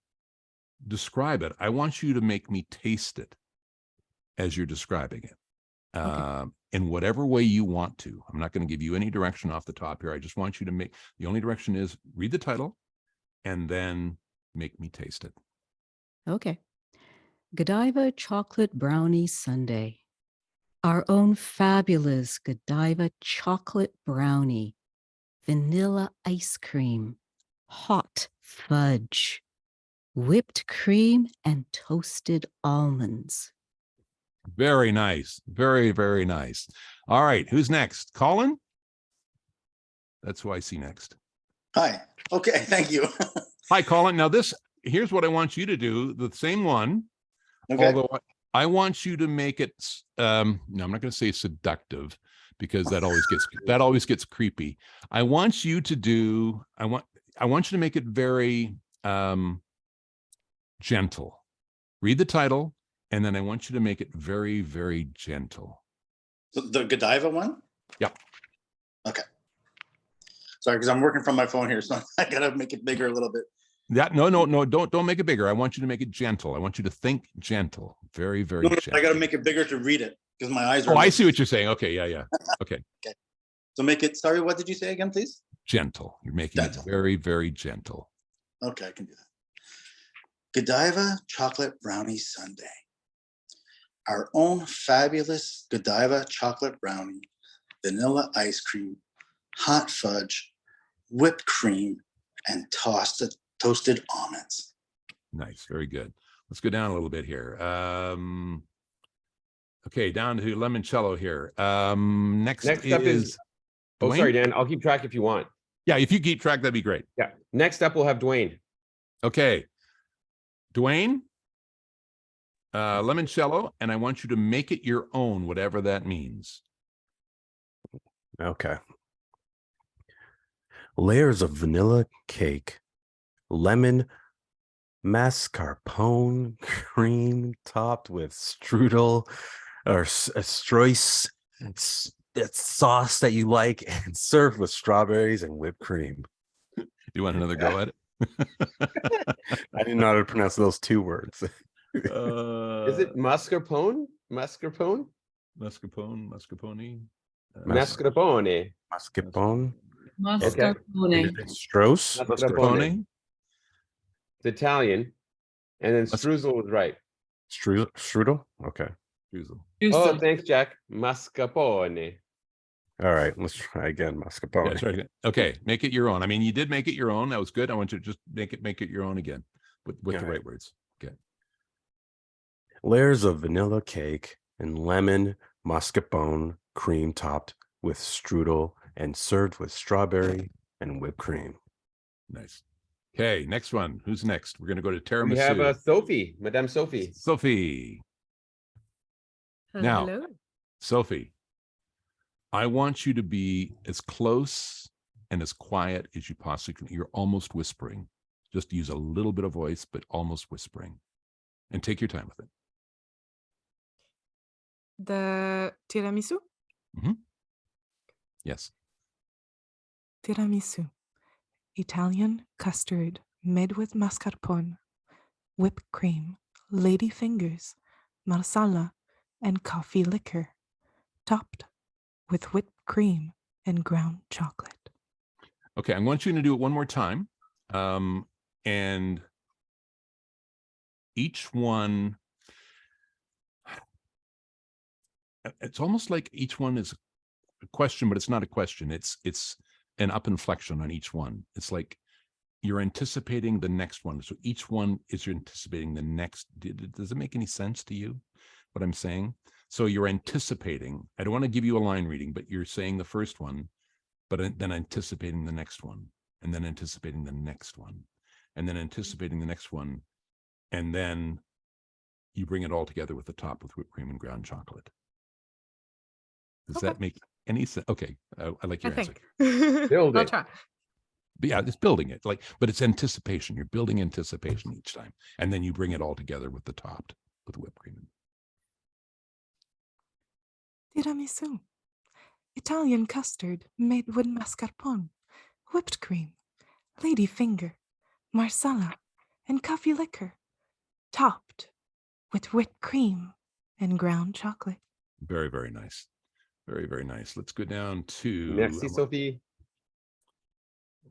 describe it, I want you to make me taste it as you're describing it. In whatever way you want to. I'm not going to give you any direction off the top here. I just want you to make, the only direction is read the title and then make me taste it. Okay. Godiva chocolate brownie sundae. Our own fabulous Godiva chocolate brownie. Vanilla ice cream. Hot fudge. Whipped cream and toasted almonds. Very nice. Very, very nice. All right. Who's next? Colin? That's who I see next. Hi. Okay. Thank you. Hi, Colin. Now here's what I want you to do. The same one. Okay. Although I want you to make it, no, I'm not going to say seductive because that always gets creepy. I want you to make it very gentle. Read the title, and then I want you to make it very, very gentle. The Godiva one? Yep. Okay. Sorry, because I'm working from my phone here, so I gotta make it bigger a little bit. No, don't make it bigger. I want you to make it gentle. I want you to think gentle. Very, very gentle. I gotta make it bigger to read it because my eyes are. Oh, I see what you're saying. Okay, yeah. Okay. Okay. So make it, sorry, what did you say again, please? Gentle. You're making it very, very gentle. Okay, I can do that. Godiva chocolate brownie sundae. Our own fabulous Godiva chocolate brownie, vanilla ice cream, hot fudge, whipped cream, and toasted almonds. Nice. Very good. Let's go down a little bit here. Okay, down to limoncello here. Next Up is oh, Dwayne? sorry, Dan. I'll keep track if you want. Yeah, if you keep track, that'd be great. Yeah. Next up, we'll have Dwayne. Okay. Dwayne, limoncello, and I want you to make it your own, whatever that means. Okay. Layers of vanilla cake, lemon mascarpone cream topped with strudel or streuse sauce that you like, and served with strawberries and whipped cream. You want another go at it? I didn't know how to pronounce those two words. Is it mascarpone? Mascarpone? Mascarpone? Mascarpone? Mascarpone. Mascarpone. Mascarpone. Strauss. Mascarpone. It's Italian. And then streusel was right. Strudel? Okay. Streusel. Oh, thanks, Jack. Mascarpone. All right, let's try again. Mascarpone. Yeah, sorry. Okay, make it your own. I mean, you did make it your own. That was good. I want you to just make it your own again with the right words. Okay. Layers of vanilla cake and lemon mascarpone cream topped with strudel and served with strawberry and whipped cream. Nice. Okay, next one. Who's next? We're going to go to tiramisu. We have Sophie, Madame Sophie. Sophie. Now, hello. Sophie, I want you to be as close and as quiet as you possibly can. You're almost whispering. Just use a little bit of voice, but almost whispering. And take your time with it. The tiramisu? Mm-hmm. Yes. Tiramisu. Italian custard made with mascarpone, whipped cream, lady fingers, marsala, and coffee liquor, topped with whipped cream and ground chocolate. Okay, I want you to do it one more time. And each one, it's almost like each one is a question, but it's not a question. It's an up inflection on each one. It's like you're anticipating the next one. So each one is you're anticipating the next. Does it make any sense to you, what I'm saying? So you're anticipating. I don't want to give you a line reading, but you're saying the first one, but then anticipating the next one, and then anticipating the next one, and then anticipating the next one, and then you bring it all together with the top with whipped cream and ground chocolate. Does that make any sense? Okay, I like your answer. Build I'll it. try. But yeah, it's building it, but it's anticipation. You're building anticipation each time, and then you bring it all together with the topped with whipped cream. Tiramisu. Italian custard made with mascarpone, whipped cream, lady finger, marsala, and coffee liquor, topped with whipped cream and ground chocolate. Very, very nice. Very, very nice. Let's go down to Merci, Sophie.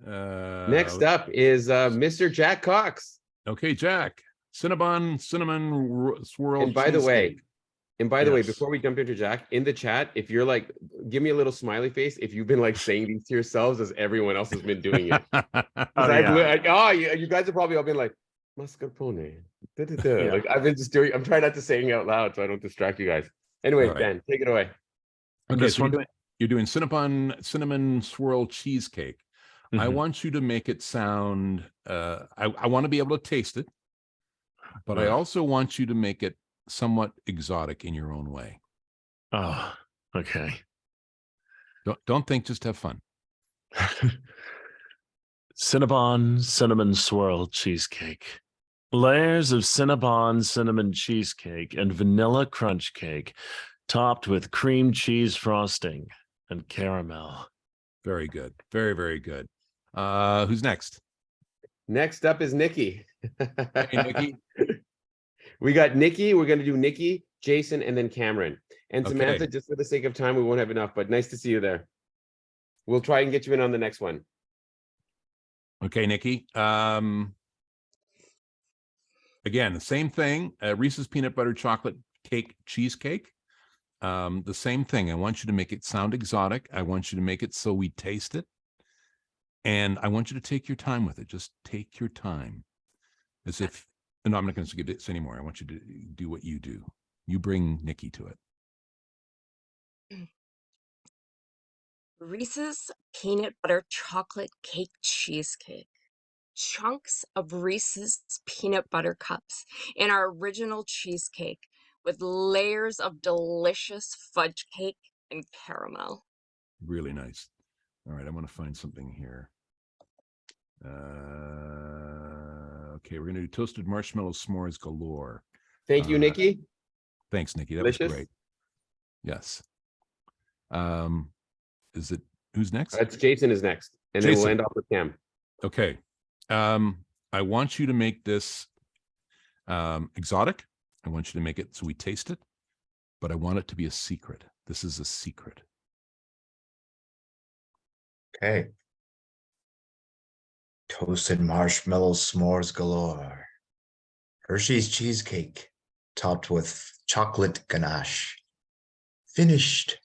Next up is Mr. Jack Cox. Okay, Jack. Cinnabon swirl. And by the way, Yes. before we jump into Jack, in the chat, if you're like, give me a little smiley face if you've been like saying these to yourselves as everyone else has been doing it. You guys have probably all been like, mascarpone. Like I've been just doing. I'm trying not to saying it out loud so I don't distract you guys. Anyway, All right. Ben, take it away. Okay, so you're doing cinnamon swirl cheesecake. I want you to make it sound. I want to be able to taste it, but I also want you to make it somewhat exotic in your own way. Oh, okay. Don't think, just have fun. Cinnabon cinnamon swirl cheesecake. Layers of Cinnabon cinnamon cheesecake and vanilla crunch cake, topped with cream cheese frosting and caramel. Very good. Very, very good. Who's next? Next up is Nikki. Hey, Nikki. We got Nikki. We're going to do Nikki, Jason, and then Cameron. And Okay. Samantha, just for the sake of time, we won't have enough, but nice to see you there. We'll try and get you in on the next one. Okay, Nikki. Again, the same thing. Reese's peanut butter chocolate cake cheesecake. The same thing. I want you to make it sound exotic. I want you to make it so we taste it. And I want you to take your time with it. Just take your time. As if, no, I'm not going to give this anymore. I want you to do what you do. You bring Nikki to it. Reese's peanut butter chocolate cake cheesecake. Chunks of Reese's peanut butter cups in our original cheesecake with layers of delicious fudge cake and caramel. Really nice. All right, I want to find something here. Okay, we're going to do toasted marshmallow s'mores galore. Thank you, Nikki. Thanks, Nikki. That Delicious. was great. Yes. Is it who's next? That's Jason is next, and then we'll end off with Cam. Okay. I want you to make this exotic. I want you to make it so we taste it, but I want it to be a secret. This is a secret. Okay. Toasted marshmallow s'mores galore. Hershey's cheesecake topped with chocolate ganache. Finished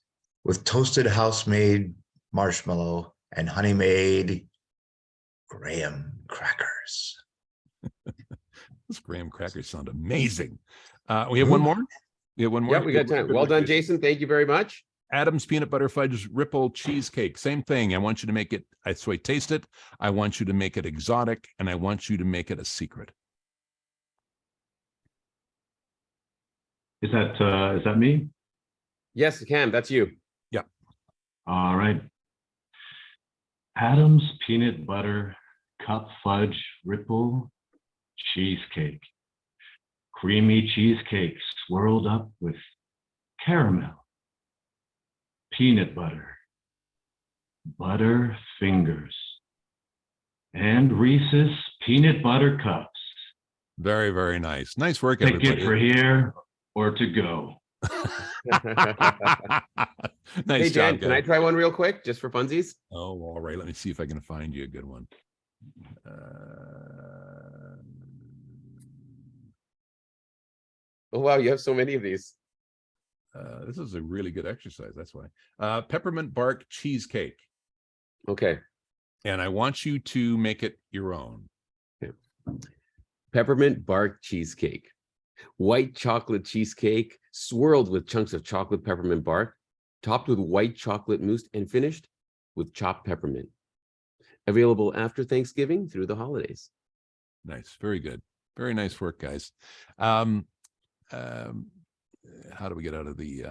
with toasted house-made marshmallow and honey-made graham crackers. Those graham crackers sound amazing. We have one more. We have one more. Yeah, we got time. Well done, Jason. Thank you very much. Adam's peanut butter fudge ripple cheesecake. Same thing. I want you to make it, so I taste it. I want you to make it exotic, and I want you to make it a secret. Is that me? Yes, Cam, that's you. Yeah. All right. Adam's peanut butter cup fudge ripple cheesecake. Creamy cheesecake swirled up with caramel, peanut butter, butter fingers, and Reese's peanut butter cups. Very, very nice. Nice work, Take everybody. it for here or to go. Nice Hey, job, Dan, can guys. I try one real quick, just for funsies? Oh, all right. Let me see if I can find you a good one. Oh, wow, you have so many of these. This is a really good exercise. That's why. Peppermint bark cheesecake. Okay. And I want you to make it your own. Okay. Peppermint bark cheesecake. White chocolate cheesecake swirled with chunks of chocolate peppermint bark, topped with white chocolate mousse, and finished with chopped peppermint. Available after Thanksgiving through the holidays. Nice. Very good. Very nice work, guys. How do we get out of the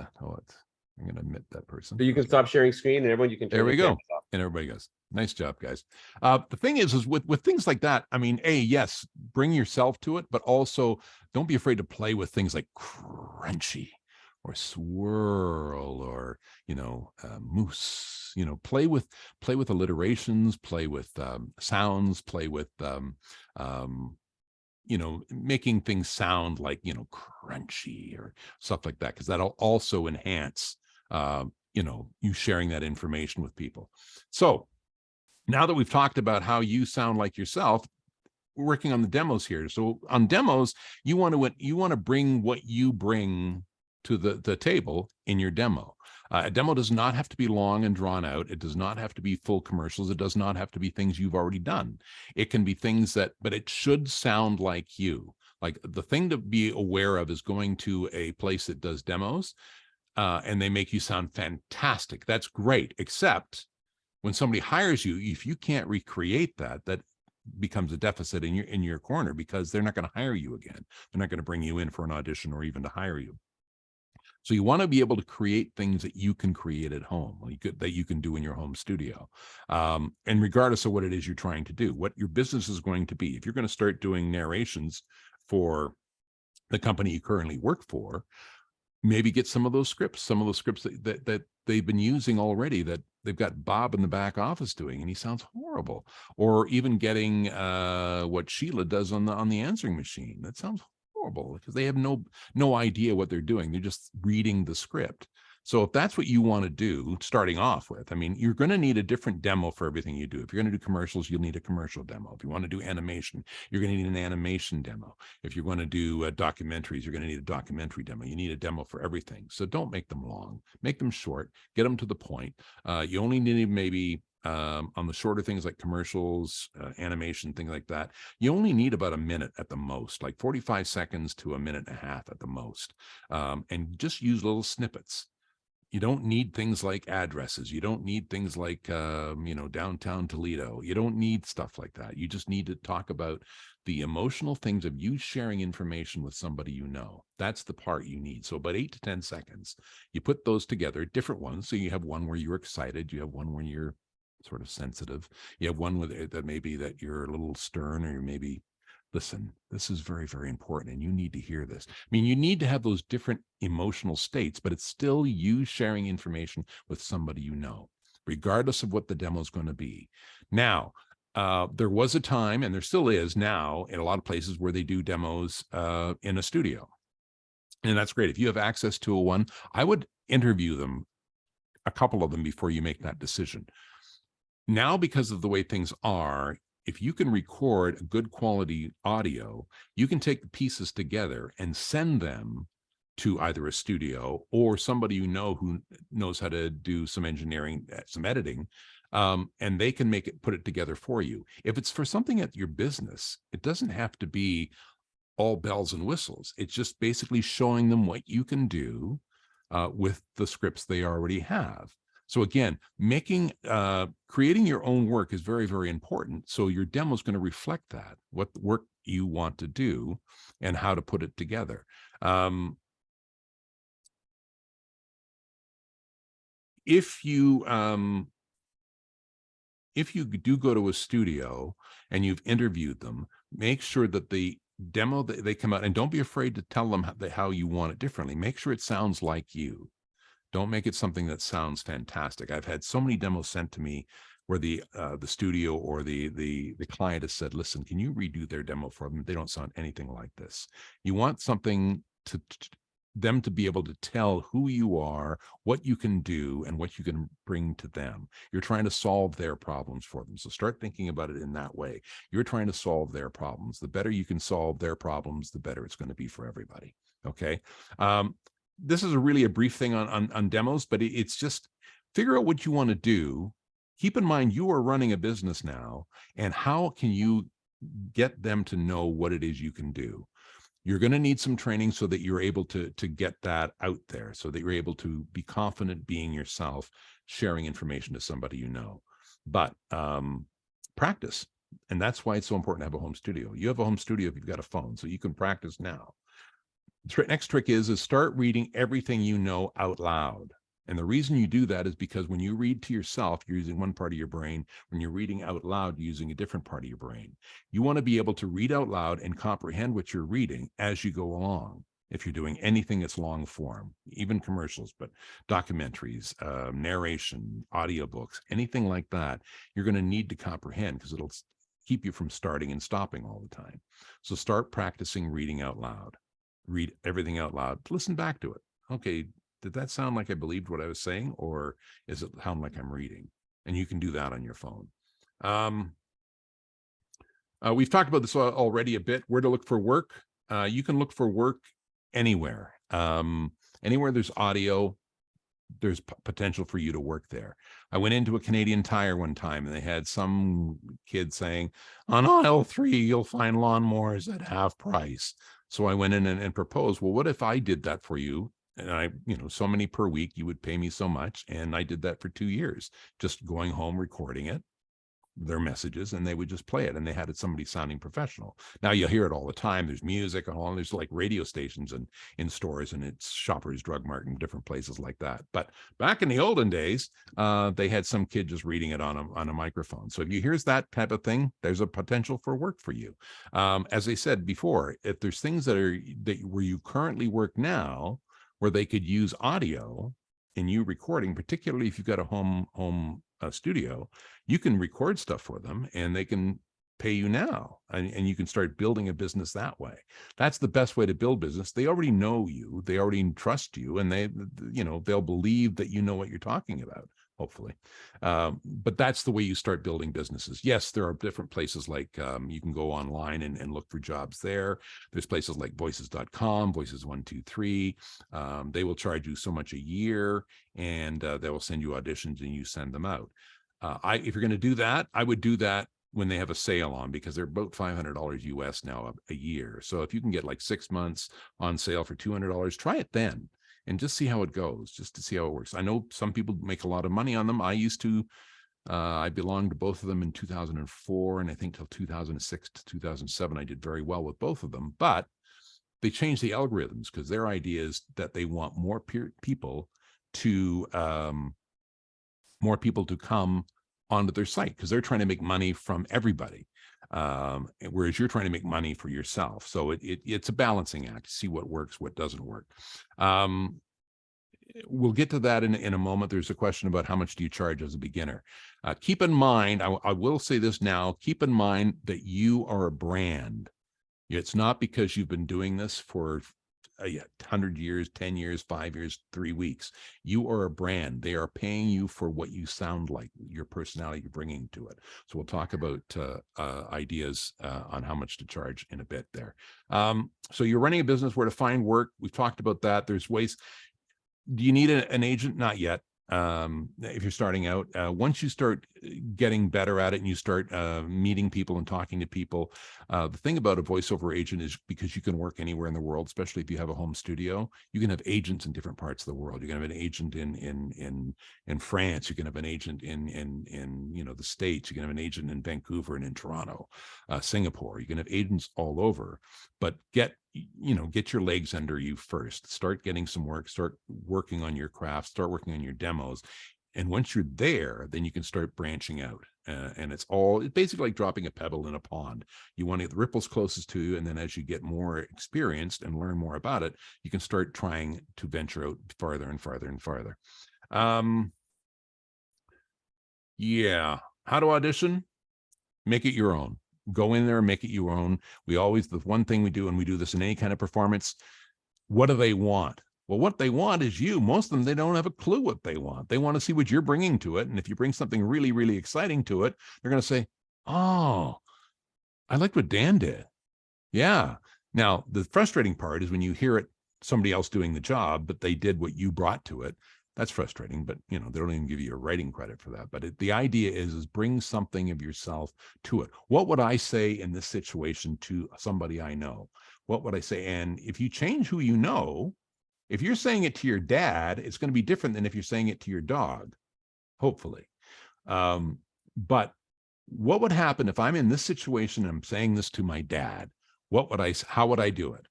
I'm going to admit that person. So you can stop sharing screen, and everyone, you can turn There we your go. cameras off. And everybody goes, nice job, guys. The thing is with things like that, I mean, yes, bring yourself to it, but also don't be afraid to play with things like crunchy or swirl or, mousse, play with alliterations, play with sounds, play with, making things sound like, crunchy or stuff like that, because that'll also enhance, you sharing that information with people. So now that we've talked about how you sound like yourself, we're working on the demos here. So on demos, you want to bring what you bring to the table in your demo. A demo does not have to be long and drawn out. It does not have to be full commercials. It does not have to be things you've already done. It can be things but it should sound like you. Like, the thing to be aware of is going to a place that does demos and they make you sound fantastic. That's great, except when somebody hires you, if you can't recreate that becomes a deficit in your corner, because they're not going to hire you again. They're not going to bring you in for an audition or even to hire you. So you want to be able to create things that you can create at home, that you can do in your home studio. And regardless of what it is you're trying to do, what your business is going to be, if you're going to start doing narrations for the company you currently work for, maybe get some of those scripts that they've been using already, that they've got Bob in the back office doing, and he sounds horrible. Or even getting what Sheila does on the answering machine. That sounds horrible because they have no idea what they're doing. They're just reading the script. So if that's what you want to do, starting off with, I mean, you're going to need a different demo for everything you do. If you're going to do commercials, you'll need a commercial demo. If you want to do animation, you're going to need an animation demo. If you're going to do documentaries, you're going to need a documentary demo. You need a demo for everything. So don't make them long, make them short, get them to the point. You only need maybe on the shorter things like commercials, animation, things like that, you only need about a minute at the most, like 45 seconds to a minute and a half at the most. And just use little snippets. You don't need things like addresses. You don't need things like, downtown Toledo. You don't need stuff like that. You just need to talk about the emotional things of you sharing information with somebody you know. That's the part you need. So about 8 to 10 seconds. You put those together, different ones. So you have one where you're excited. You have one where you're sort of sensitive. You have one with that maybe that you're a little stern, or you're maybe, listen, this is very, very important and you need to hear this. I mean, you need to have those different emotional states, but it's still you sharing information with somebody you know, regardless of what the demo is going to be. Now, there was a time, and there still is now in a lot of places, where they do demos in a studio. And that's great. If you have access to one, I would interview them, a couple of them, before you make that decision. Now, because of the way things are, if you can record a good quality audio, you can take the pieces together and send them to either a studio or somebody you know who knows how to do some engineering, some editing, and they can put it together for you. If it's for something at your business, it doesn't have to be all bells and whistles. It's just basically showing them what you can do with the scripts they already have. So again, creating your own work is very, very important. So your demo is going to reflect that, what work you want to do and how to put it together. If you do go to a studio and you've interviewed them, make sure that the demo that they come out, and don't be afraid to tell them how you want it differently. Make sure it sounds like you. Don't make it something that sounds fantastic. I've had so many demos sent to me where the studio or the client has said, listen, can you redo their demo for them? They don't sound anything like this. You want something to them to be able to tell who you are, what you can do, and what you can bring to them. You're trying to solve their problems for them. So start thinking about it in that way. You're trying to solve their problems. The better you can solve their problems, the better it's going to be for everybody. Okay. This is really a brief thing on demos, but it's just figure out what you want to do. Keep in mind, you are running a business now, and how can you get them to know what it is you can do? You're going to need some training so that you're able to get that out there, so that you're able to be confident being yourself, sharing information to somebody you know. But practice, and that's why it's so important to have a home studio. You have a home studio if you've got a phone, so you can practice now. Next trick is start reading everything you know out loud. And the reason you do that is because when you read to yourself, you're using one part of your brain. When you're reading out loud, you're using a different part of your brain. You want to be able to read out loud and comprehend what you're reading as you go along. If you're doing anything that's long form, even commercials, but documentaries, narration, audiobooks, anything like that, you're going to need to comprehend, because it'll keep you from starting and stopping all the time. So start practicing reading out loud. Read everything out loud. Listen back to it. Okay, did that sound like I believed what I was saying, or is it sound like I'm reading? And you can do that on your phone. We've talked about this already a bit. Where to look for work? You can look for work anywhere. Anywhere there's audio, there's potential for you to work there. I went into a Canadian Tire one time, and they had some kid saying, on aisle 3, you'll find lawnmowers at half price. So I went in and proposed, well, what if I did that for you? And I, so many per week, you would pay me so much. And I did that for 2 years, just going home, recording it, their messages, and they would just play it, and they had it somebody sounding professional. Now you hear it all the time. There's music and all, and there's like radio stations and in stores, and it's Shoppers Drug Mart and different places like that. But back in the olden days, they had some kid just reading it on a microphone. So if you hear that type of thing, there's a potential for work for you. As I said before, if there's things where you currently work now, where they could use audio in you recording, particularly if you've got a home studio, you can record stuff for them and they can pay you now, and you can start building a business that way. That's the best way to build business. They already know you, they already trust you, and they'll believe that you know what you're talking about, hopefully. But that's the way you start building businesses. Yes, there are different places like you can go online and look for jobs there. There's places like voices.com, voices123. They will charge you so much a year, and they will send you auditions and you send them out. If you're going to do that, I would do that when they have a sale on, because they're about $500 US now a year. So if you can get like 6 months on sale for $200, try it then and just see how it goes, just to see how it works. I know some people make a lot of money on them. I used to, I belonged to both of them in 2004, and I think till 2006 to 2007, I did very well with both of them, but they changed the algorithms because their idea is that they want more people to come onto their site, because they're trying to make money from everybody, whereas you're trying to make money for yourself. So it's a balancing act to see what works, what doesn't work. We'll get to that in a moment. There's a question about how much do you charge as a beginner. Keep in mind, I will say this now, keep in mind that you are a brand. It's not because you've been doing this for 100 years, 10 years, 5 years, 3 weeks. You are a brand. They are paying you for what you sound like, your personality you're bringing to it. So we'll talk about ideas on how much to charge in a bit there. So you're running a business, where to find work. We've talked about that. There's ways. Do you need an agent? Not yet. If you're starting out, once you start getting better at it and you start meeting people and talking to people, the thing about a voiceover agent is, because you can work anywhere in the world, especially if you have a home studio, you can have agents in different parts of the world. You can have an agent in France. You can have an agent in the States. You can have an agent in Vancouver and in Toronto, Singapore. You can have agents all over, but get your legs under you first. Start getting some work, start working on your craft, start working on your demos. And once you're there, then you can start branching out. And it's basically like dropping a pebble in a pond. You want to get the ripples closest to you. And then as you get more experienced and learn more about it, you can start trying to venture out farther and farther and farther. Yeah. How to audition? Make it your own. Go in there and make it your own. The one thing we do, and we do this in any kind of performance, what do they want? Well, what they want is you. Most of them, they don't have a clue what they want. They want to see what you're bringing to it. And if you bring something really, really exciting to it, they're going to say, oh, I liked what Dan did. Yeah. Now, the frustrating part is when you hear it, somebody else doing the job, but they did what you brought to it. That's frustrating, but they don't even give you a writing credit for that. But the idea is bring something of yourself to it. What would I say in this situation to somebody I know? What would I say? And if you change who you know, if you're saying it to your dad, it's going to be different than if you're saying it to your dog, hopefully. But what would happen if I'm in this situation and I'm saying this to my dad? How would I do it?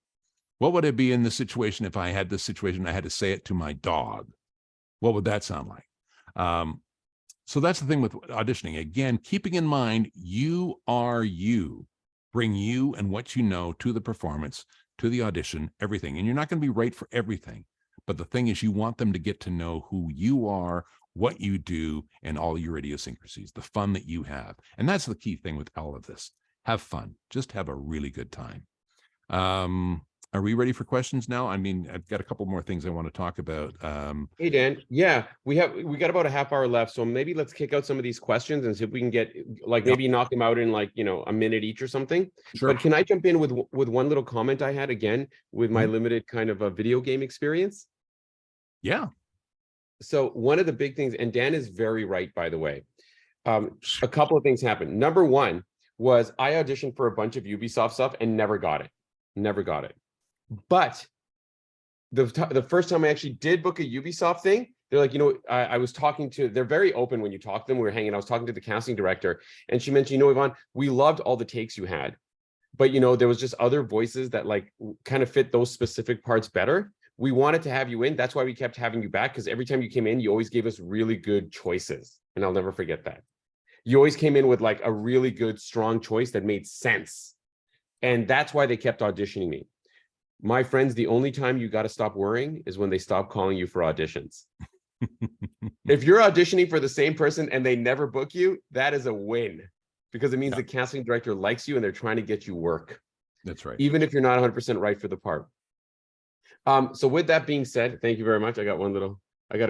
What would it be in this situation if I had this situation, I had to say it to my dog? What would that sound like? So that's the thing with auditioning. Again, keeping in mind, you are you. Bring you and what you know to the performance, to the audition, everything. And you're not going to be right for everything. But the thing is, you want them to get to know who you are, what you do, and all your idiosyncrasies, the fun that you have. And that's the key thing with all of this. Have fun. Just have a really good time. Are we ready for questions now? I mean, I've got a couple more things I want to talk about. Hey, Dan. Yeah, we got about a half hour left. So maybe let's kick out some of these questions and see if we can get maybe knock them out in a minute each or something. Sure. But can I jump in with one little comment I had again with my limited kind of a video game experience? Yeah. So one of the big things, and Dan is very right, by the way, a couple of things happened. Number one was I auditioned for a bunch of Ubisoft stuff and never got it. Never got it. But the first time I actually did book a Ubisoft thing, They're like, I was talking to, they're very open when you talk to them. We were hanging, I was talking to the casting director, and she mentioned, Yvonne, we loved all the takes you had, but there was just other voices that like kind of fit those specific parts better. We wanted to have you in. That's why we kept having you back, because every time you came in, you always gave us really good choices. And I'll never forget that. You always came in with like a really good, strong choice that made sense. And that's why they kept auditioning me. My friends, the only time you got to stop worrying is when they stop calling you for auditions. If you're auditioning for the same person and they never book you, that is a win, because it means the casting director likes you and they're trying to get you work. That's right. Even if you're not 100% right for the part. So with that being said, thank you very much. I got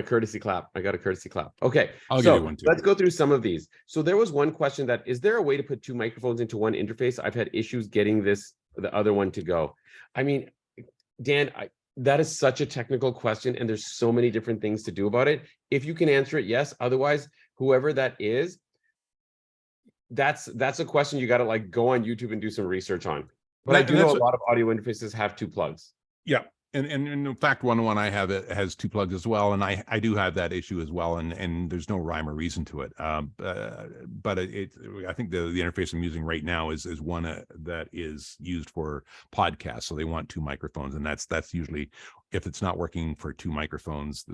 a courtesy clap. Okay, I'll give you one too. Let's go through some of these. So there was one question that, is there a way to put two microphones into one interface? I've had issues getting the other one to go. I mean, Dan, that is such a technical question, and there's so many different things to do about it. If you can answer it, yes. Otherwise, whoever that is, that's a question you got to like go on YouTube and do some research on. But I do know a lot of audio interfaces have two plugs. Yeah. And in fact, one I have, it has two plugs as well, and I do have that issue as well, and there's no rhyme or reason to it. But I think the interface I'm using right now is one that is used for podcasts, so they want two microphones, and that's usually, if it's not working for two microphones,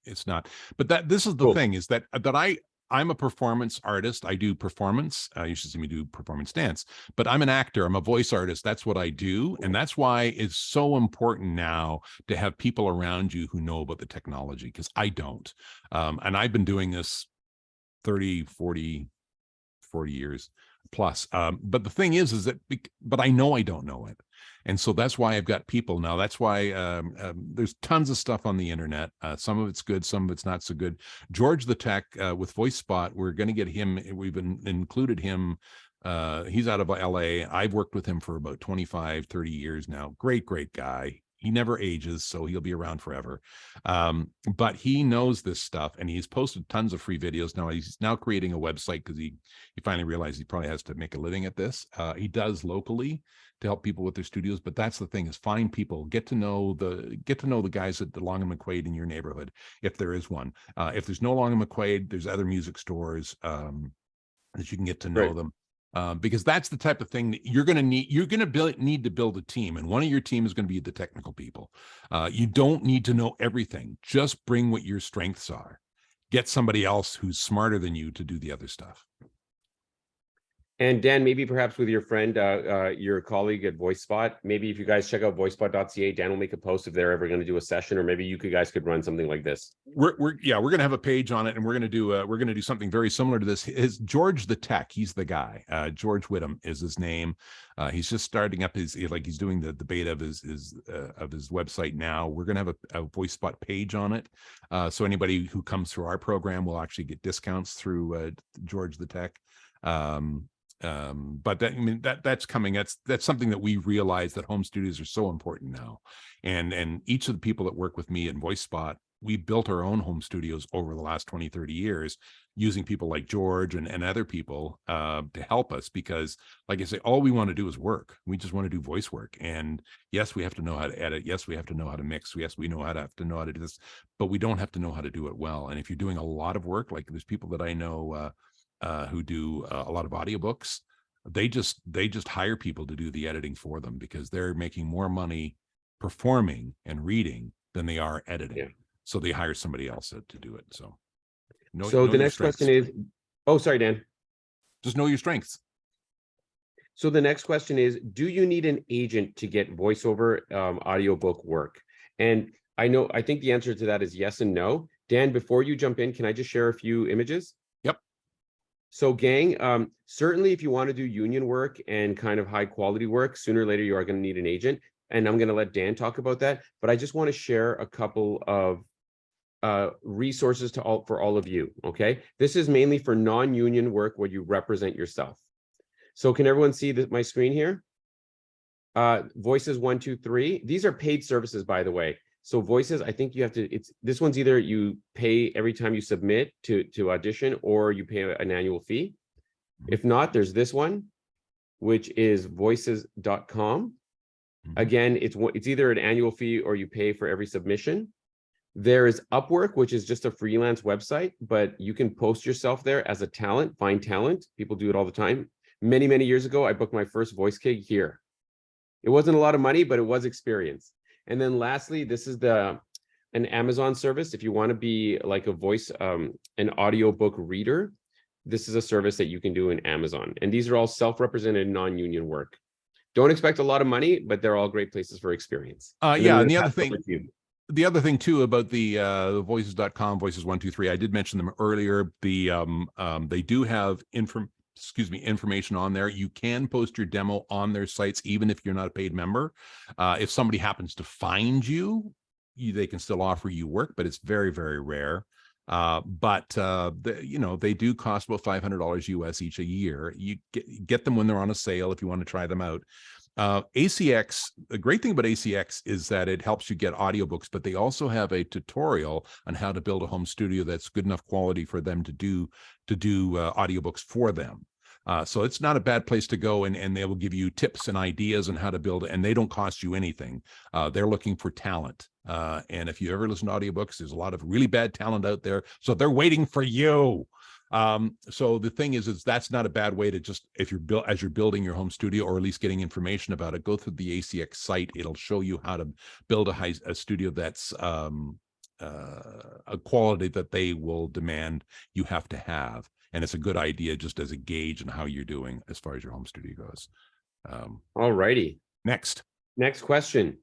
it's not. But this is the thing, is that I'm a performance artist. I do performance. You should see me do performance dance, but I'm an actor. I'm a voice artist. That's what I do. And that's why it's so important now to have people around you who know about the technology, because I don't. And I've been doing this 30, 40 years plus. But the thing is that, but I know I don't know it. And so that's why I've got people now. That's why there's tons of stuff on the internet. Some of it's good, some of it's not so good. George the Tech with VoiceSpot, we're going to get him. We've included him. He's out of LA. I've worked with him for about 25, 30 years now. Great guy. He never ages, so he'll be around forever. But he knows this stuff, and he's posted tons of free videos. Now he's creating a website because he finally realized he probably has to make a living at this. He does locally to help people with their studios, but that's the thing, is find people, get to know the guys at the Long and McQuaid in your neighborhood, if there is one. If there's no Long and McQuaid, there's other music stores that you can get to know them. Because that's the type of thing that you're going to need. You're going to need to build a team, and one of your team is going to be the technical people. You don't need to know everything. Just bring what your strengths are. Get somebody else who's smarter than you to do the other stuff. And Dan, maybe perhaps with your friend, your colleague at VoiceSpot, maybe if you guys check out voicespot.ca, Dan will make a post if they're ever going to do a session, or maybe you guys could run something like this. We're going to have a page on it, and we're going to do something very similar to this. Is George the Tech? He's the guy. George Whittam is his name. He's just starting up he's doing the beta of his website now. We're going to have a VoiceSpot page on it, so anybody who comes through our program will actually get discounts through George the Tech. But that's coming. That's something that we realize, that home studios are so important now. And each of the people that work with me at VoiceSpot, we built our own home studios over the last 20, 30 years using people like George and other people to help us, because like I say, all we want to do is work. We just want to do voice work. And yes, we have to know how to edit. Yes, we have to know how to mix. Yes, we have to know how to do this, but we don't have to know how to do it well. And if you're doing a lot of work, like there's people that I know who do a lot of audiobooks, they just hire people to do the editing for them, because they're making more money performing and reading than they are editing. Yeah. So they hire somebody else to do it. So the next question is, oh, sorry, Dan. Just know your strengths. So the next question is, do you need an agent to get voiceover audiobook work? And I think the answer to that is yes and no. Dan, before you jump in, can I just share a few images? So gang, certainly if you want to do union work and kind of high quality work, sooner or later you are going to need an agent. And I'm going to let Dan talk about that. But I just want to share a couple of resources for all of you. Okay. This is mainly for non-union work where you represent yourself. So can everyone see my screen here? Voices 1, 2, 3. These are paid services, by the way. So voices, I think you have to, this one's either you pay every time you submit to audition, or you pay an annual fee. If not, there's this one, which is voices.com. Again, it's either an annual fee or you pay for every submission. There is Upwork, which is just a freelance website, but you can post yourself there as a talent, find talent. People do it all the time. Many, many years ago, I booked my first voice gig here. It wasn't a lot of money, but it was experience. And then lastly, this is an Amazon service. If you want to be like a voice, an audiobook reader, this is a service that you can do in Amazon. And these are all self-represented non-union work. Don't expect a lot of money, but they're all great places for experience. Yeah, and the other thing too about the voices.com, voices123, I did mention them earlier. They do have information on there. You can post your demo on their sites even if you're not a paid member. If somebody happens to find you, they can still offer you work, but it's very, very rare. They do cost about $500 US each a year. You get them when they're on a sale if you want to try them out. ACX, the great thing about ACX is that it helps you get audiobooks, but they also have a tutorial on how to build a home studio that's good enough quality for them to do audiobooks for them. So it's not a bad place to go, and they will give you tips and ideas on how to build it, and they don't cost you anything. They're looking for talent. And if you ever listen to audiobooks, there's a lot of really bad talent out there. So they're waiting for you. So the thing is that's not a bad way to just, if you're as you're building your home studio, or at least getting information about it, go through the ACX site. It'll show you how to build a studio that's a quality that they will demand you have to have. And it's a good idea just as a gauge on how you're doing as far as your home studio goes. All righty. Next question.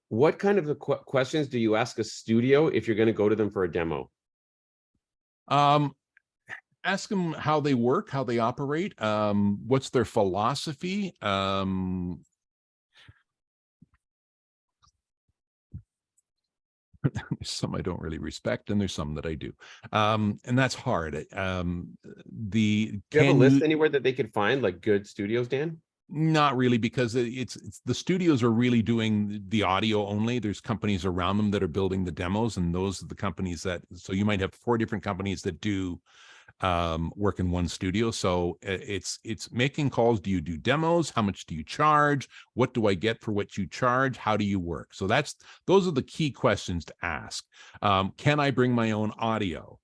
What kind of questions do you ask a studio if you're going to go to them for a demo? Ask them how they work, how they operate, what's their philosophy. There's some I don't really respect, and there's some that I do. And that's hard. Do you have a list anywhere that they could find like good studios, Dan? Not really, because it's the studios are really doing the audio only. There's companies around them that are building the demos, and those are the companies so you might have 4 different companies that do work in one studio. So it's making calls. Do you do demos? How much do you charge? What do I get for what you charge? How do you work? So those are the key questions to ask. Can I bring my own audio?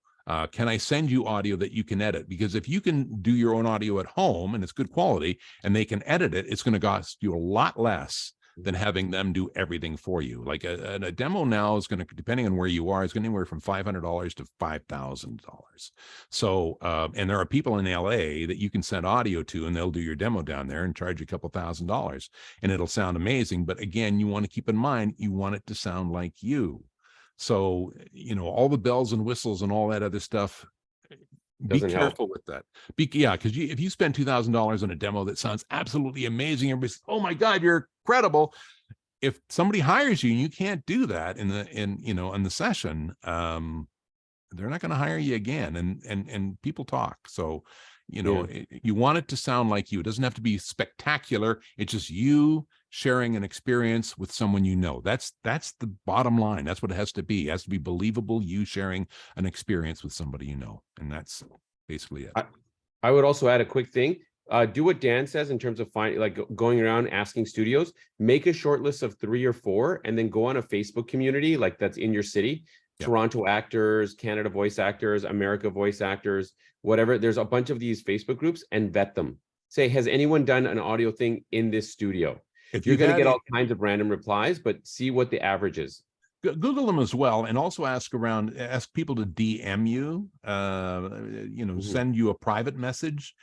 Can I send you audio that you can edit? Because if you can do your own audio at home and it's good quality and they can edit it, it's going to cost you a lot less than having them do everything for you. Like a demo now is going to, depending on where you are, is going to anywhere from $500 to $5,000. So, and there are people in LA that you can send audio to, and they'll do your demo down there and charge you a couple $1,000s, and it'll sound amazing. But again, you want to keep in mind, you want it to sound like you. So, all the bells and whistles and all that other stuff, be careful with that. Because if you spend $2,000 on a demo that sounds absolutely amazing, everybody says, "Oh my God, you're incredible." If somebody hires you and you can't do that in the session, they're not going to hire you again. And people talk. So, you want it to sound like you. It doesn't have to be spectacular. It's just you sharing an experience with someone you know. That's the bottom line. That's what it has to be. It has to be believable, you sharing an experience with somebody you know. And that's basically it. I would also add a quick thing. Do what Dan says in terms of going around asking studios. Make a short list of 3 or 4, and then go on a Facebook community like that's in your city. Yep. Toronto Actors, Canada Voice Actors, America Voice Actors, whatever. There's a bunch of these Facebook groups, and vet them. Say, has anyone done an audio thing in this studio? You're going to get all kinds of random replies, but see what the average is. Google them as well, and also ask people to DM you, send you a private message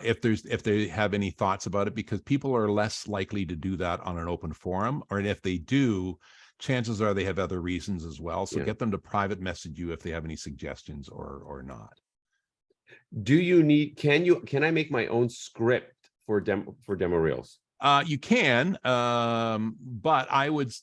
if they have any thoughts about it, because people are less likely to do that on an open forum, or if they do, chances are they have other reasons as well. So get them to private message you if they have any suggestions or not. Can I make my own script for demo reels? You can, but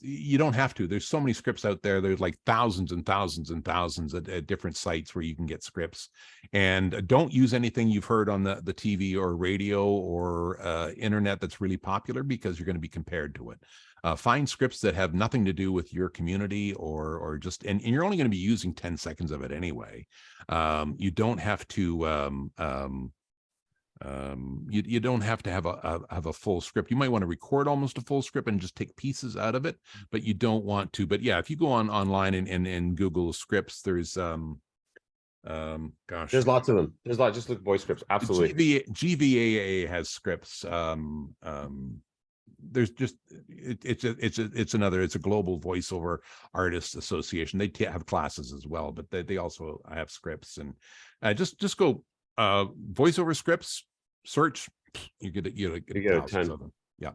you don't have to. There's so many scripts out there. There's like thousands and thousands and thousands at different sites where you can get scripts. And don't use anything you've heard on the TV or radio or internet that's really popular, because you're going to be compared to it. Find scripts that have nothing to do with your community or just, and you're only going to be using 10 seconds of it anyway. You don't have to You don't have to have a full script. You might want to record almost a full script and just take pieces out of it, but you don't want to. But yeah, if you go online and Google scripts, there's gosh, There's lots of them. There's a lot. Just look voice scripts. Absolutely. GVAA has scripts. There's just it's a global voiceover artists association. They have classes as well, but they also have scripts. And just go voiceover scripts, search, you get a ton of them. Yeah.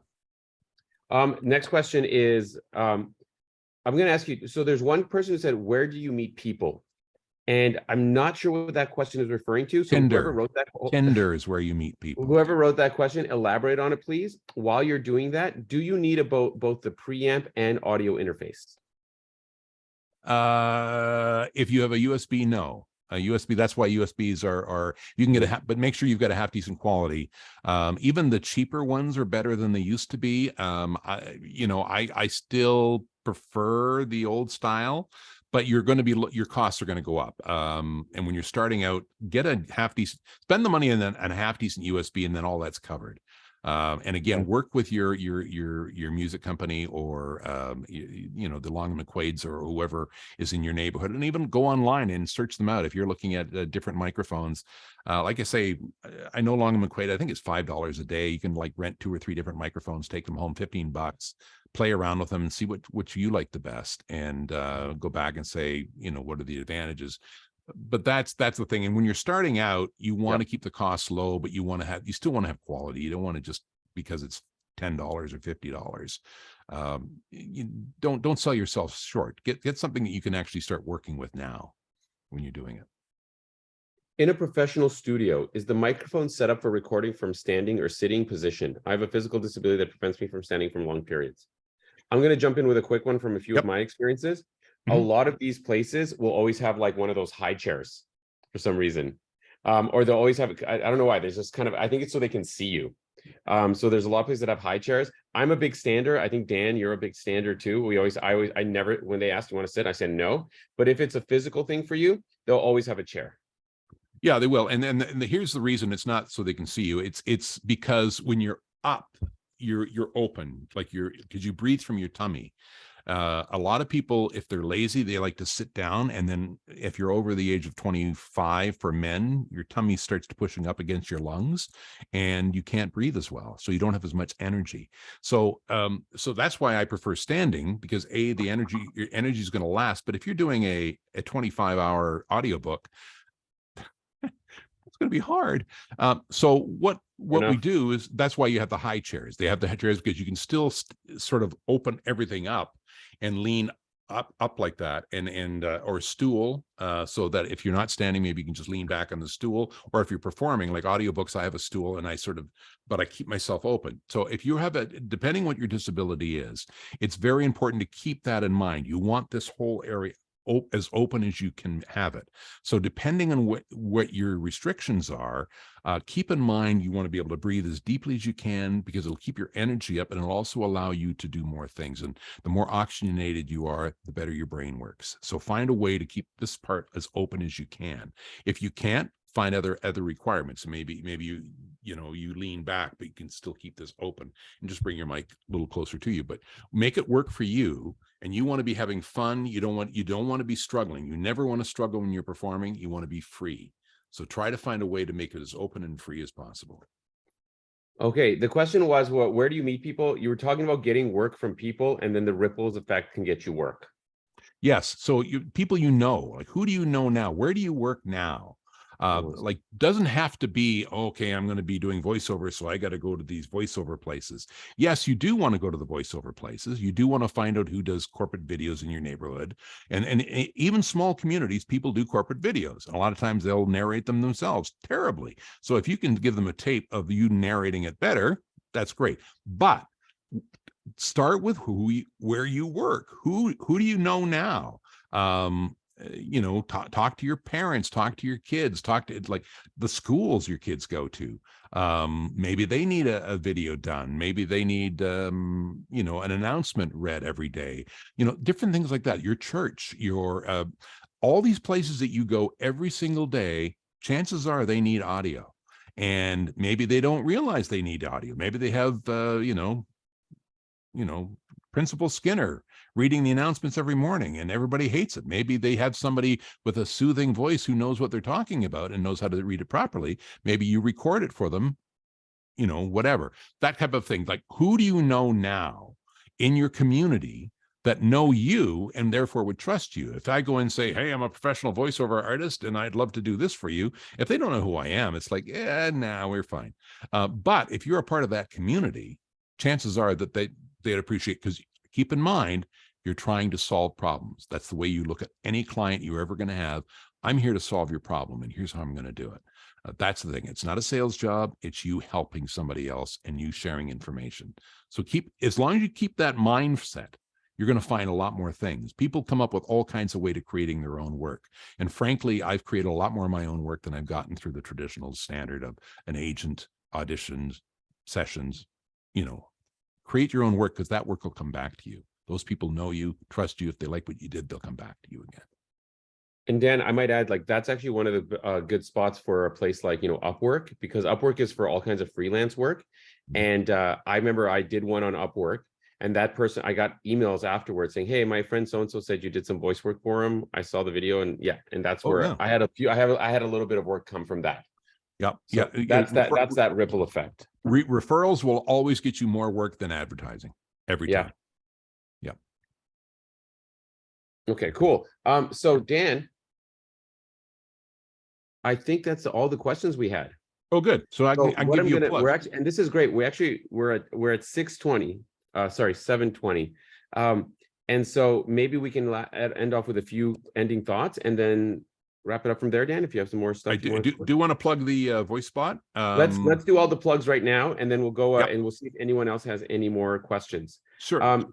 Next question is, I'm going to ask you. So there's one person who said, "Where do you meet people?" And I'm not sure what that question is referring to. So whoever wrote that, Tinder is where you meet people. Whoever wrote that question, elaborate on it, please. While you're doing that, do you need both the preamp and audio interface? If you have a USB, no. A USB, that's why USBs are you can get but make sure you've got a half decent quality. Even the cheaper ones are better than they used to be. I still prefer the old style, but your costs are going to go up. And when you're starting out, get a half decent, spend the money on a half decent USB, and then all that's covered. And again, work with your music company or the Long and McQuaid's or whoever is in your neighborhood, and even go online and search them out. If you're looking at different microphones, like I say, I know Long and McQuaid, I think it's $5 a day. You can like rent 2 or 3 different microphones, take them home, $15, play around with them and see which you like the best, and go back and say, what are the advantages. But that's the thing. And when you're starting out, you want to keep the costs low, but you still want to have quality. You don't want to just because it's $10 or $50. You don't sell yourself short. Get something that you can actually start working with now when you're doing it. In a professional studio, is the microphone set up for recording from standing or sitting position? I have a physical disability that prevents me from standing for long periods. I'm going to jump in with a quick one from a few of my experiences. A lot of these places will always have like one of those high chairs for some reason. Or they'll always have, I don't know why, there's just kind of, I think it's so they can see you. So there's a lot of places that have high chairs. I'm a big stander. I think, Dan, you're a big stander too. I never, when they asked, you want to sit? I said no. But if it's a physical thing for you, they'll always have a chair. Yeah, they will. And here's the reason it's not so they can see you. It's because when you're up, you're open, because you breathe from your tummy. A lot of people, if they're lazy, they like to sit down. And then if you're over the age of 25 for men, your tummy starts pushing up against your lungs and you can't breathe as well. So you don't have as much energy. So that's why I prefer standing, because your energy is going to last. But if you're doing a 25-hour audiobook, it's going to be hard. So what we do is, that's why you have the high chairs. They have the high chairs because you can still sort of open everything up and lean up like that, and or a stool, so that if you're not standing, maybe you can just lean back on the stool. Or if you're performing, like audiobooks, I have a stool and but I keep myself open. So if you have depending what your disability is, it's very important to keep that in mind. You want this whole area as open as you can have it. So depending on what your restrictions are, keep in mind you want to be able to breathe as deeply as you can, because it'll keep your energy up and it'll also allow you to do more things. And the more oxygenated you are, the better your brain works. So find a way to keep this part as open as you can. If you can't, find other requirements. Maybe you lean back, but you can still keep this open, and just bring your mic a little closer to you, but make it work for you. And you want to be having fun. You don't want to be struggling. You never want to struggle when you're performing. You want to be free. So try to find a way to make it as open and free as possible. Okay. The question was, where do you meet people? You were talking about getting work from people, and then the ripples effect can get you work. Yes. So people, like, who do you know now? Where do you work now? Like, doesn't have to be, okay, I'm going to be doing voiceover, so I got to go to these voiceover places. Yes, you do want to go to the voiceover places. You do want to find out who does corporate videos in your neighborhood. And even small communities, people do corporate videos. And a lot of times they'll narrate them themselves terribly. So if you can give them a tape of you narrating it better, that's great. But start with where you work. Who do you know now? Talk to your parents, talk to your kids, talk to like the schools your kids go to. Maybe they need a video done. Maybe they need, an announcement read every day, different things like that. Your church, all these places that you go every single day, chances are they need audio. and maybe they don't realize they need audio. Maybe they have, Principal Skinner reading the announcements every morning and everybody hates it. Maybe they have somebody with a soothing voice who knows what they're talking about and knows how to read it properly. Maybe you record it for them, whatever, that type of thing. Like, who do you know now in your community that know you and therefore would trust you? If I go and say, hey, I'm a professional voiceover artist and I'd love to do this for you, if they don't know who I am, it's like, nah, we're fine. But if you're a part of that community, chances are that they'd appreciate, because keep in mind, you're trying to solve problems. That's the way you look at any client you're ever going to have. I'm here to solve your problem, and here's how I'm going to do it. That's the thing. It's not a sales job. It's you helping somebody else and you sharing information. So as long as you keep that mindset, you're going to find a lot more things. People come up with all kinds of ways to creating their own work. And frankly, I've created a lot more of my own work than I've gotten through the traditional standard of an agent, auditions, sessions. Create your own work, because that work will come back to you. Those people know you, trust you. If they like what you did, they'll come back to you again. And Dan, I might add, like, that's actually one of the good spots for a place like, Upwork, because Upwork is for all kinds of freelance work. And I remember I did one on Upwork, and that person, I got emails afterwards saying, hey, my friend so-and-so said you did some voice work for him. I saw the video, and and that's where I had I had a little bit of work come from that. Yep. So that's that ripple effect. Referrals will always get you more work than advertising every time. Yep. Okay, cool. So Dan, I think that's all the questions we had. Oh, good. So I can give you a plug. We're actually, and this is great. We're at 6:20. Sorry, 7:20. And so maybe we can end off with a few ending thoughts and then wrap it up from there, Dan, if you have some more stuff. I do want to plug the voice spot. Let's do all the plugs right now, and then we'll go and we'll see if anyone else has any more questions. Sure.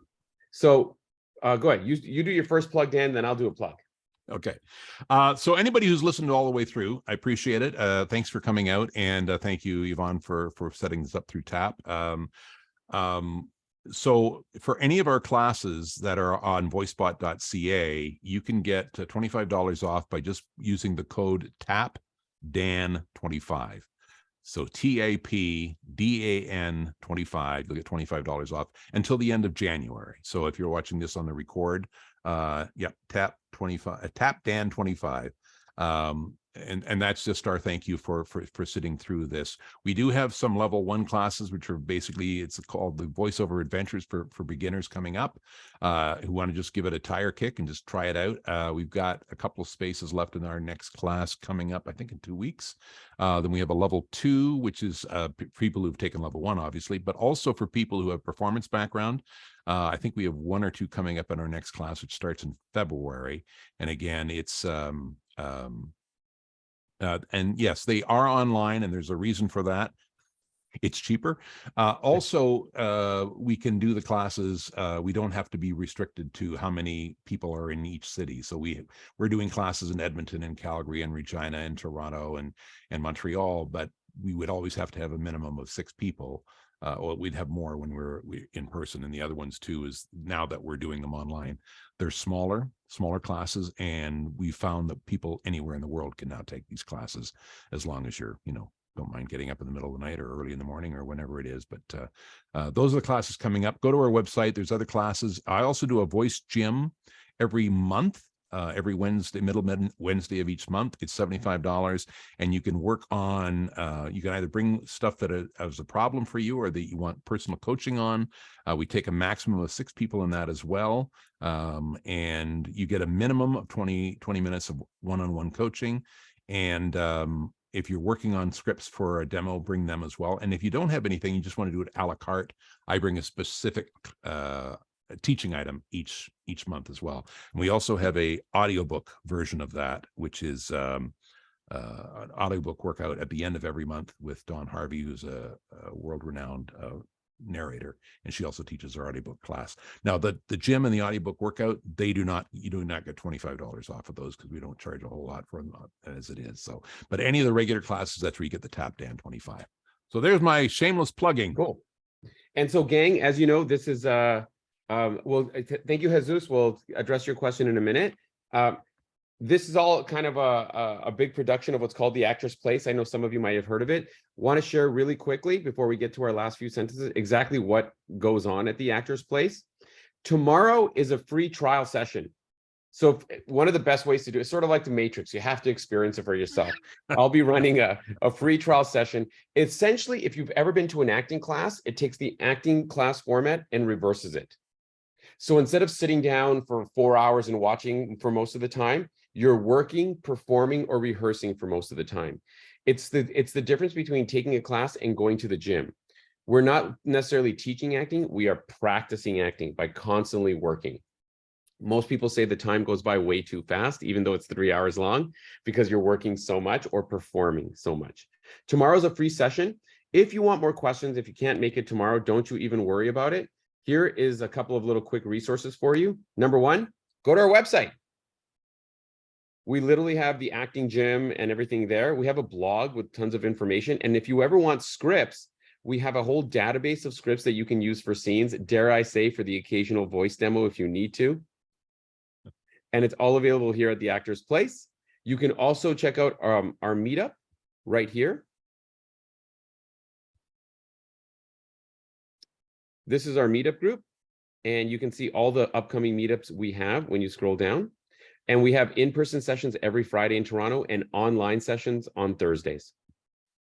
So go ahead. You do your first plug, Dan, then I'll do a plug. Okay. So anybody who's listened all the way through, I appreciate it. Thanks for coming out, and thank you, Yvonne, for setting this up through TAP. So for any of our classes that are on voicebot.ca, you can get $25 off by just using the code TAPDAN25. So TAPDAN 25, you'll get $25 off until the end of January. So if you're watching this on the record, TAPDAN 25. And that's just our thank you for sitting through this. We do have some level 1 classes, which are basically, it's called the voiceover adventures for beginners coming up, who want to just give it a tire kick and just try it out. We've got a couple of spaces left in our next class coming up, I think in 2 weeks. Then we have a level 2, which is people who've taken level 1, obviously, but also for people who have performance background. I think we have 1 or 2 coming up in our next class, which starts in February. And again, it's and yes, they are online, and there's a reason for that. It's cheaper. Also, we can do the classes. We don't have to be restricted to how many people are in each city. So we're doing classes in Edmonton and Calgary and Regina and Toronto and Montreal, but we would always have to have a minimum of 6 people. Or we'd have more when we're in person. And the other ones too is now that we're doing them online, they're smaller classes, and we found that people anywhere in the world can now take these classes as long as you're, don't mind getting up in the middle of the night or early in the morning or whenever it is. But those are the classes coming up. Go to our website. There's other classes. I also do a voice gym every month. Every Wednesday, middle Wednesday of each month. It's $75, and you can work on, you can either bring stuff that is a problem for you or that you want personal coaching on. We take a maximum of 6 people in that as well. And you get a minimum of 20 minutes of one-on-one coaching. And if you're working on scripts for a demo, bring them as well. And if you don't have anything, you just want to do it a la carte, I bring a specific teaching item each month as well. And we also have a audiobook version of that, which is an audiobook workout at the end of every month with Dawn Harvey, who's a world-renowned narrator, and she also teaches our audiobook class. Now, the gym and the audiobook workout, you do not get $25 off of those, because we don't charge a whole lot for them as it is. So, but any of the regular classes, that's where you get the TAPDAN 25. So there's my shameless plugging. Cool. And so, gang, as you know, this is well, thank you, Jesus. We'll address your question in a minute. This is all kind of a big production of what's called the Actors Place. I know some of you might have heard of it. Want to share really quickly before we get to our last few sentences exactly what goes on at the Actors Place. Tomorrow is a free trial session. So one of the best ways to do it is sort of like the Matrix. You have to experience it for yourself. I'll be running a free trial session. Essentially, if you've ever been to an acting class, it takes the acting class format and reverses it. So instead of sitting down for 4 hours and watching for most of the time, you're working, performing, or rehearsing for most of the time. It's the difference between taking a class and going to the gym. We're not necessarily teaching acting, we are practicing acting by constantly working. Most people say the time goes by way too fast, even though it's 3 hours long, because you're working so much or performing so much. Tomorrow's a free session. If you want more questions, if you can't make it tomorrow, don't you even worry about it. Here is a couple of little quick resources for you. Number one, go to our website. We literally have the acting gym and everything there. We have a blog with tons of information. And if you ever want scripts, we have a whole database of scripts that you can use for scenes, dare I say, for the occasional voice demo if you need to. And it's all available here at the Actors Place. You can also check out our meetup right here. This is our meetup group, and you can see all the upcoming meetups we have when you scroll down. And we have in-person sessions every Friday in Toronto and online sessions on Thursdays.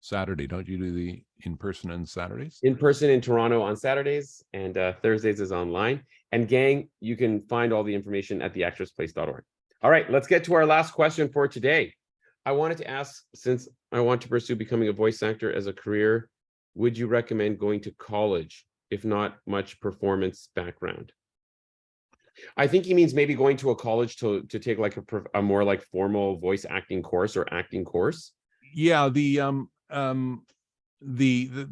Saturday, don't you do the in-person on Saturdays? In-person in Toronto on Saturdays, and Thursdays is online. And gang, you can find all the information at theactorsplace.org. All right, let's get to our last question for today. I wanted to ask, since I want to pursue becoming a voice actor as a career, would you recommend going to college, if not much performance background? I think he means maybe going to a college to take like a more like formal voice acting course or acting course. Yeah, the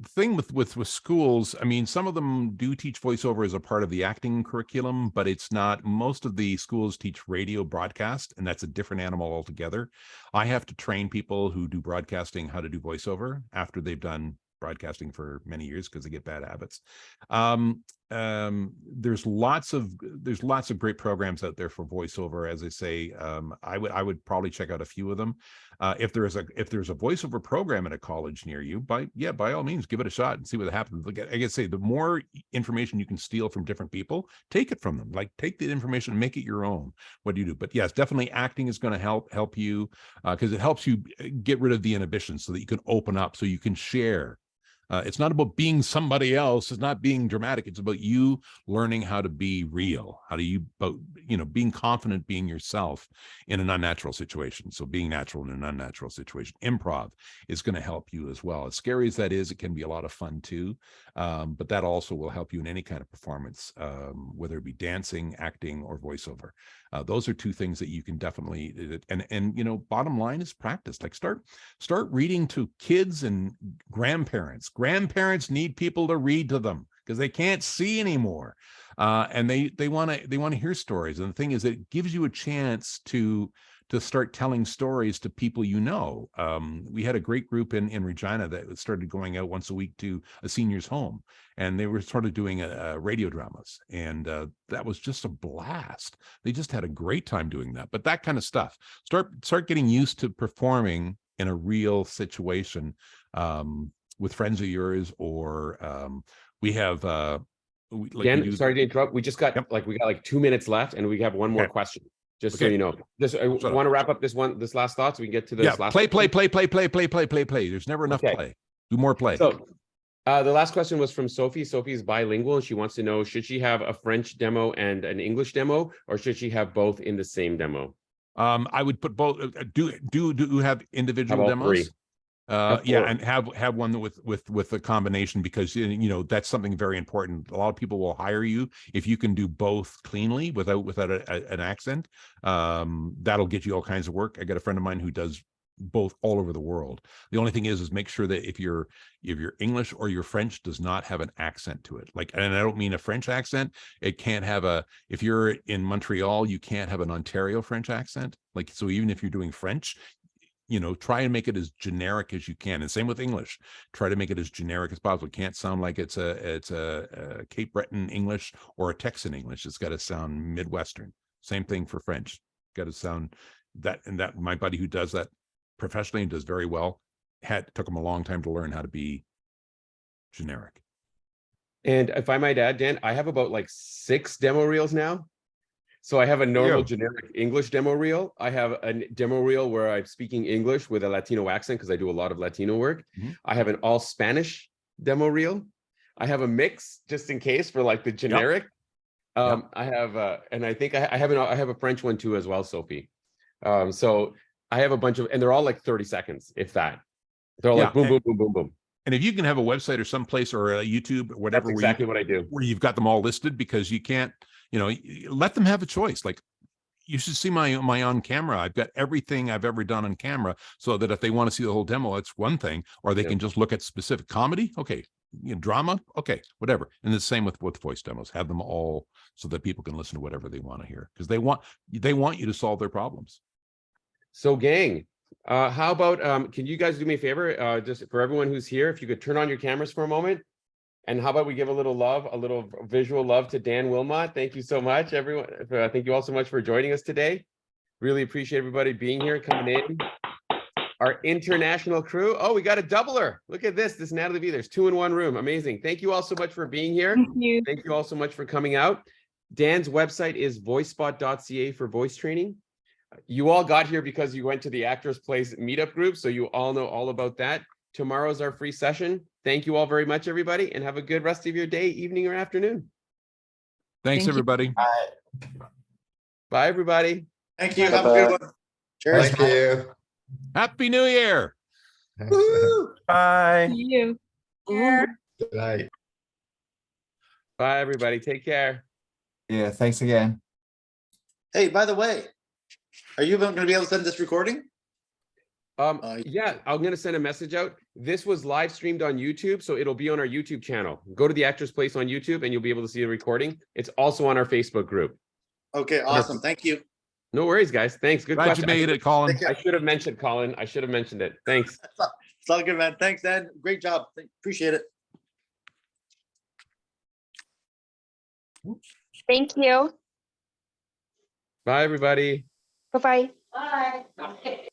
thing with schools, I mean, some of them do teach voiceover as a part of the acting curriculum, but it's not. Most of the schools teach radio broadcast, and that's a different animal altogether. I have to train people who do broadcasting how to do voiceover after they've done broadcasting for many years because they get bad habits. There's lots of great programs out there for voiceover. As I say, I would probably check out a few of them. If there's a voiceover program at a college near you, by all means, give it a shot and see what happens. Like I say, the more information you can steal from different people, take it from them. Like take the information and make it your own. What do you do? But yes, definitely acting is going to help you because it helps you get rid of the inhibitions so that you can open up, so you can share. It's not about being somebody else. It's not being dramatic. It's about you learning how to be real. How do you, being confident, being yourself in an unnatural situation. So being natural in an unnatural situation. Improv is going to help you as well. As scary as that is, it can be a lot of fun too. But that also will help you in any kind of performance, whether it be dancing, acting, or voiceover. Those are two things that you can definitely, and bottom line is practice. Like start reading to kids and grandparents. Grandparents need people to read to them because they can't see anymore, and they want to hear stories. And the thing is, it gives you a chance to start telling stories to people you know. We had a great group in Regina that started going out once a week to a senior's home, and they were sort of doing radio dramas, and that was just a blast. They just had a great time doing that. But that kind of stuff, start getting used to performing in a real situation with friends of yours, or we have Again, sorry to interrupt. We just got we got like 2 minutes left, and we have one more question. Just so you know, I want to wrap up this last thought so we can get to this last. Play. There's never enough play. Do more play. So the last question was from Sophie. Sophie is bilingual, and she wants to know, should she have a French demo and an English demo, or should she have both in the same demo? I would put both. Do have individual demos? 3? And have one with a combination, because that's something very important. A lot of people will hire you if you can do both cleanly without an accent. That'll get you all kinds of work. I got a friend of mine who does both all over the world. The only thing is make sure that if your English or your French does not have an accent to it. And I don't mean a French accent. It can't have if you're in Montreal, you can't have an Ontario French accent. So even if you're doing French, try and make it as generic as you can. And same with English. Try to make it as generic as possible. It can't sound like it's a Cape Breton English or a Texan English. It's got to sound Midwestern. Same thing for French. Got to sound that my buddy who does that professionally and does very well took him a long time to learn how to be generic. And if I might add, Dan, I have about like 6 demo reels now. So I have a normal generic English demo reel. I have a demo reel where I'm speaking English with a Latino accent because I do a lot of Latino work. I have an all Spanish demo reel. I have a mix just in case for like the generic. I have, and I think I have a French one too as well, Sophie. So I have a bunch of, and they're all like 30 seconds, if that. They're all like boom, boom, boom, boom, boom. And if you can have a website or someplace or a YouTube or whatever, that's exactly what I do, where you've got them all listed, because you can't, let them have a choice. Like, you should see my on camera. I've got everything I've ever done on camera, so that if they want to see the whole demo, it's one thing, or they can just look at specific comedy. Okay. Drama. Okay. Whatever. And the same with voice demos, have them all so that people can listen to whatever they want to hear, because they want you to solve their problems. So gang, how about, can you guys do me a favor, just for everyone who's here, if you could turn on your cameras for a moment, and how about we give a little love, a little visual love to Dan Willmott. Thank you so much, everyone. Thank you all so much for joining us today. Really appreciate everybody being here, coming in. Our international crew. Oh, we got a doubler. Look at this. This Natalie V. There's 2 in 1 room. Amazing. Thank you all so much for being here. Thank you. Thank you all so much for coming out. Dan's website is voicespot.ca for voice training. You all got here because you went to the Actors Place meetup group, so you all know all about that. Tomorrow's our free session. Thank you all very much, everybody, and have a good rest of your day, evening, or afternoon. Thanks, everybody. Bye, everybody. Thank you. Have a good one. Cheers. Thank you. Happy New Year. Bye. See you. Good night. Bye, everybody. Take care. Yeah, thanks again. Hey, by the way, are you going to be able to send this recording? Yeah, I'm going to send a message out. This was live streamed on YouTube, so it'll be on our YouTube channel. Go to the Actors Place on YouTube and you'll be able to see the recording. It's also on our Facebook group. Okay, awesome. Thank you. No worries, guys. Thanks. Good Glad question. you made it, Colin. I should have mentioned Colin. I should have mentioned it. Thanks. It's all good, man. Thanks, Dan. Great job. Appreciate it. Thank you. Bye, everybody. Bye-bye. Bye.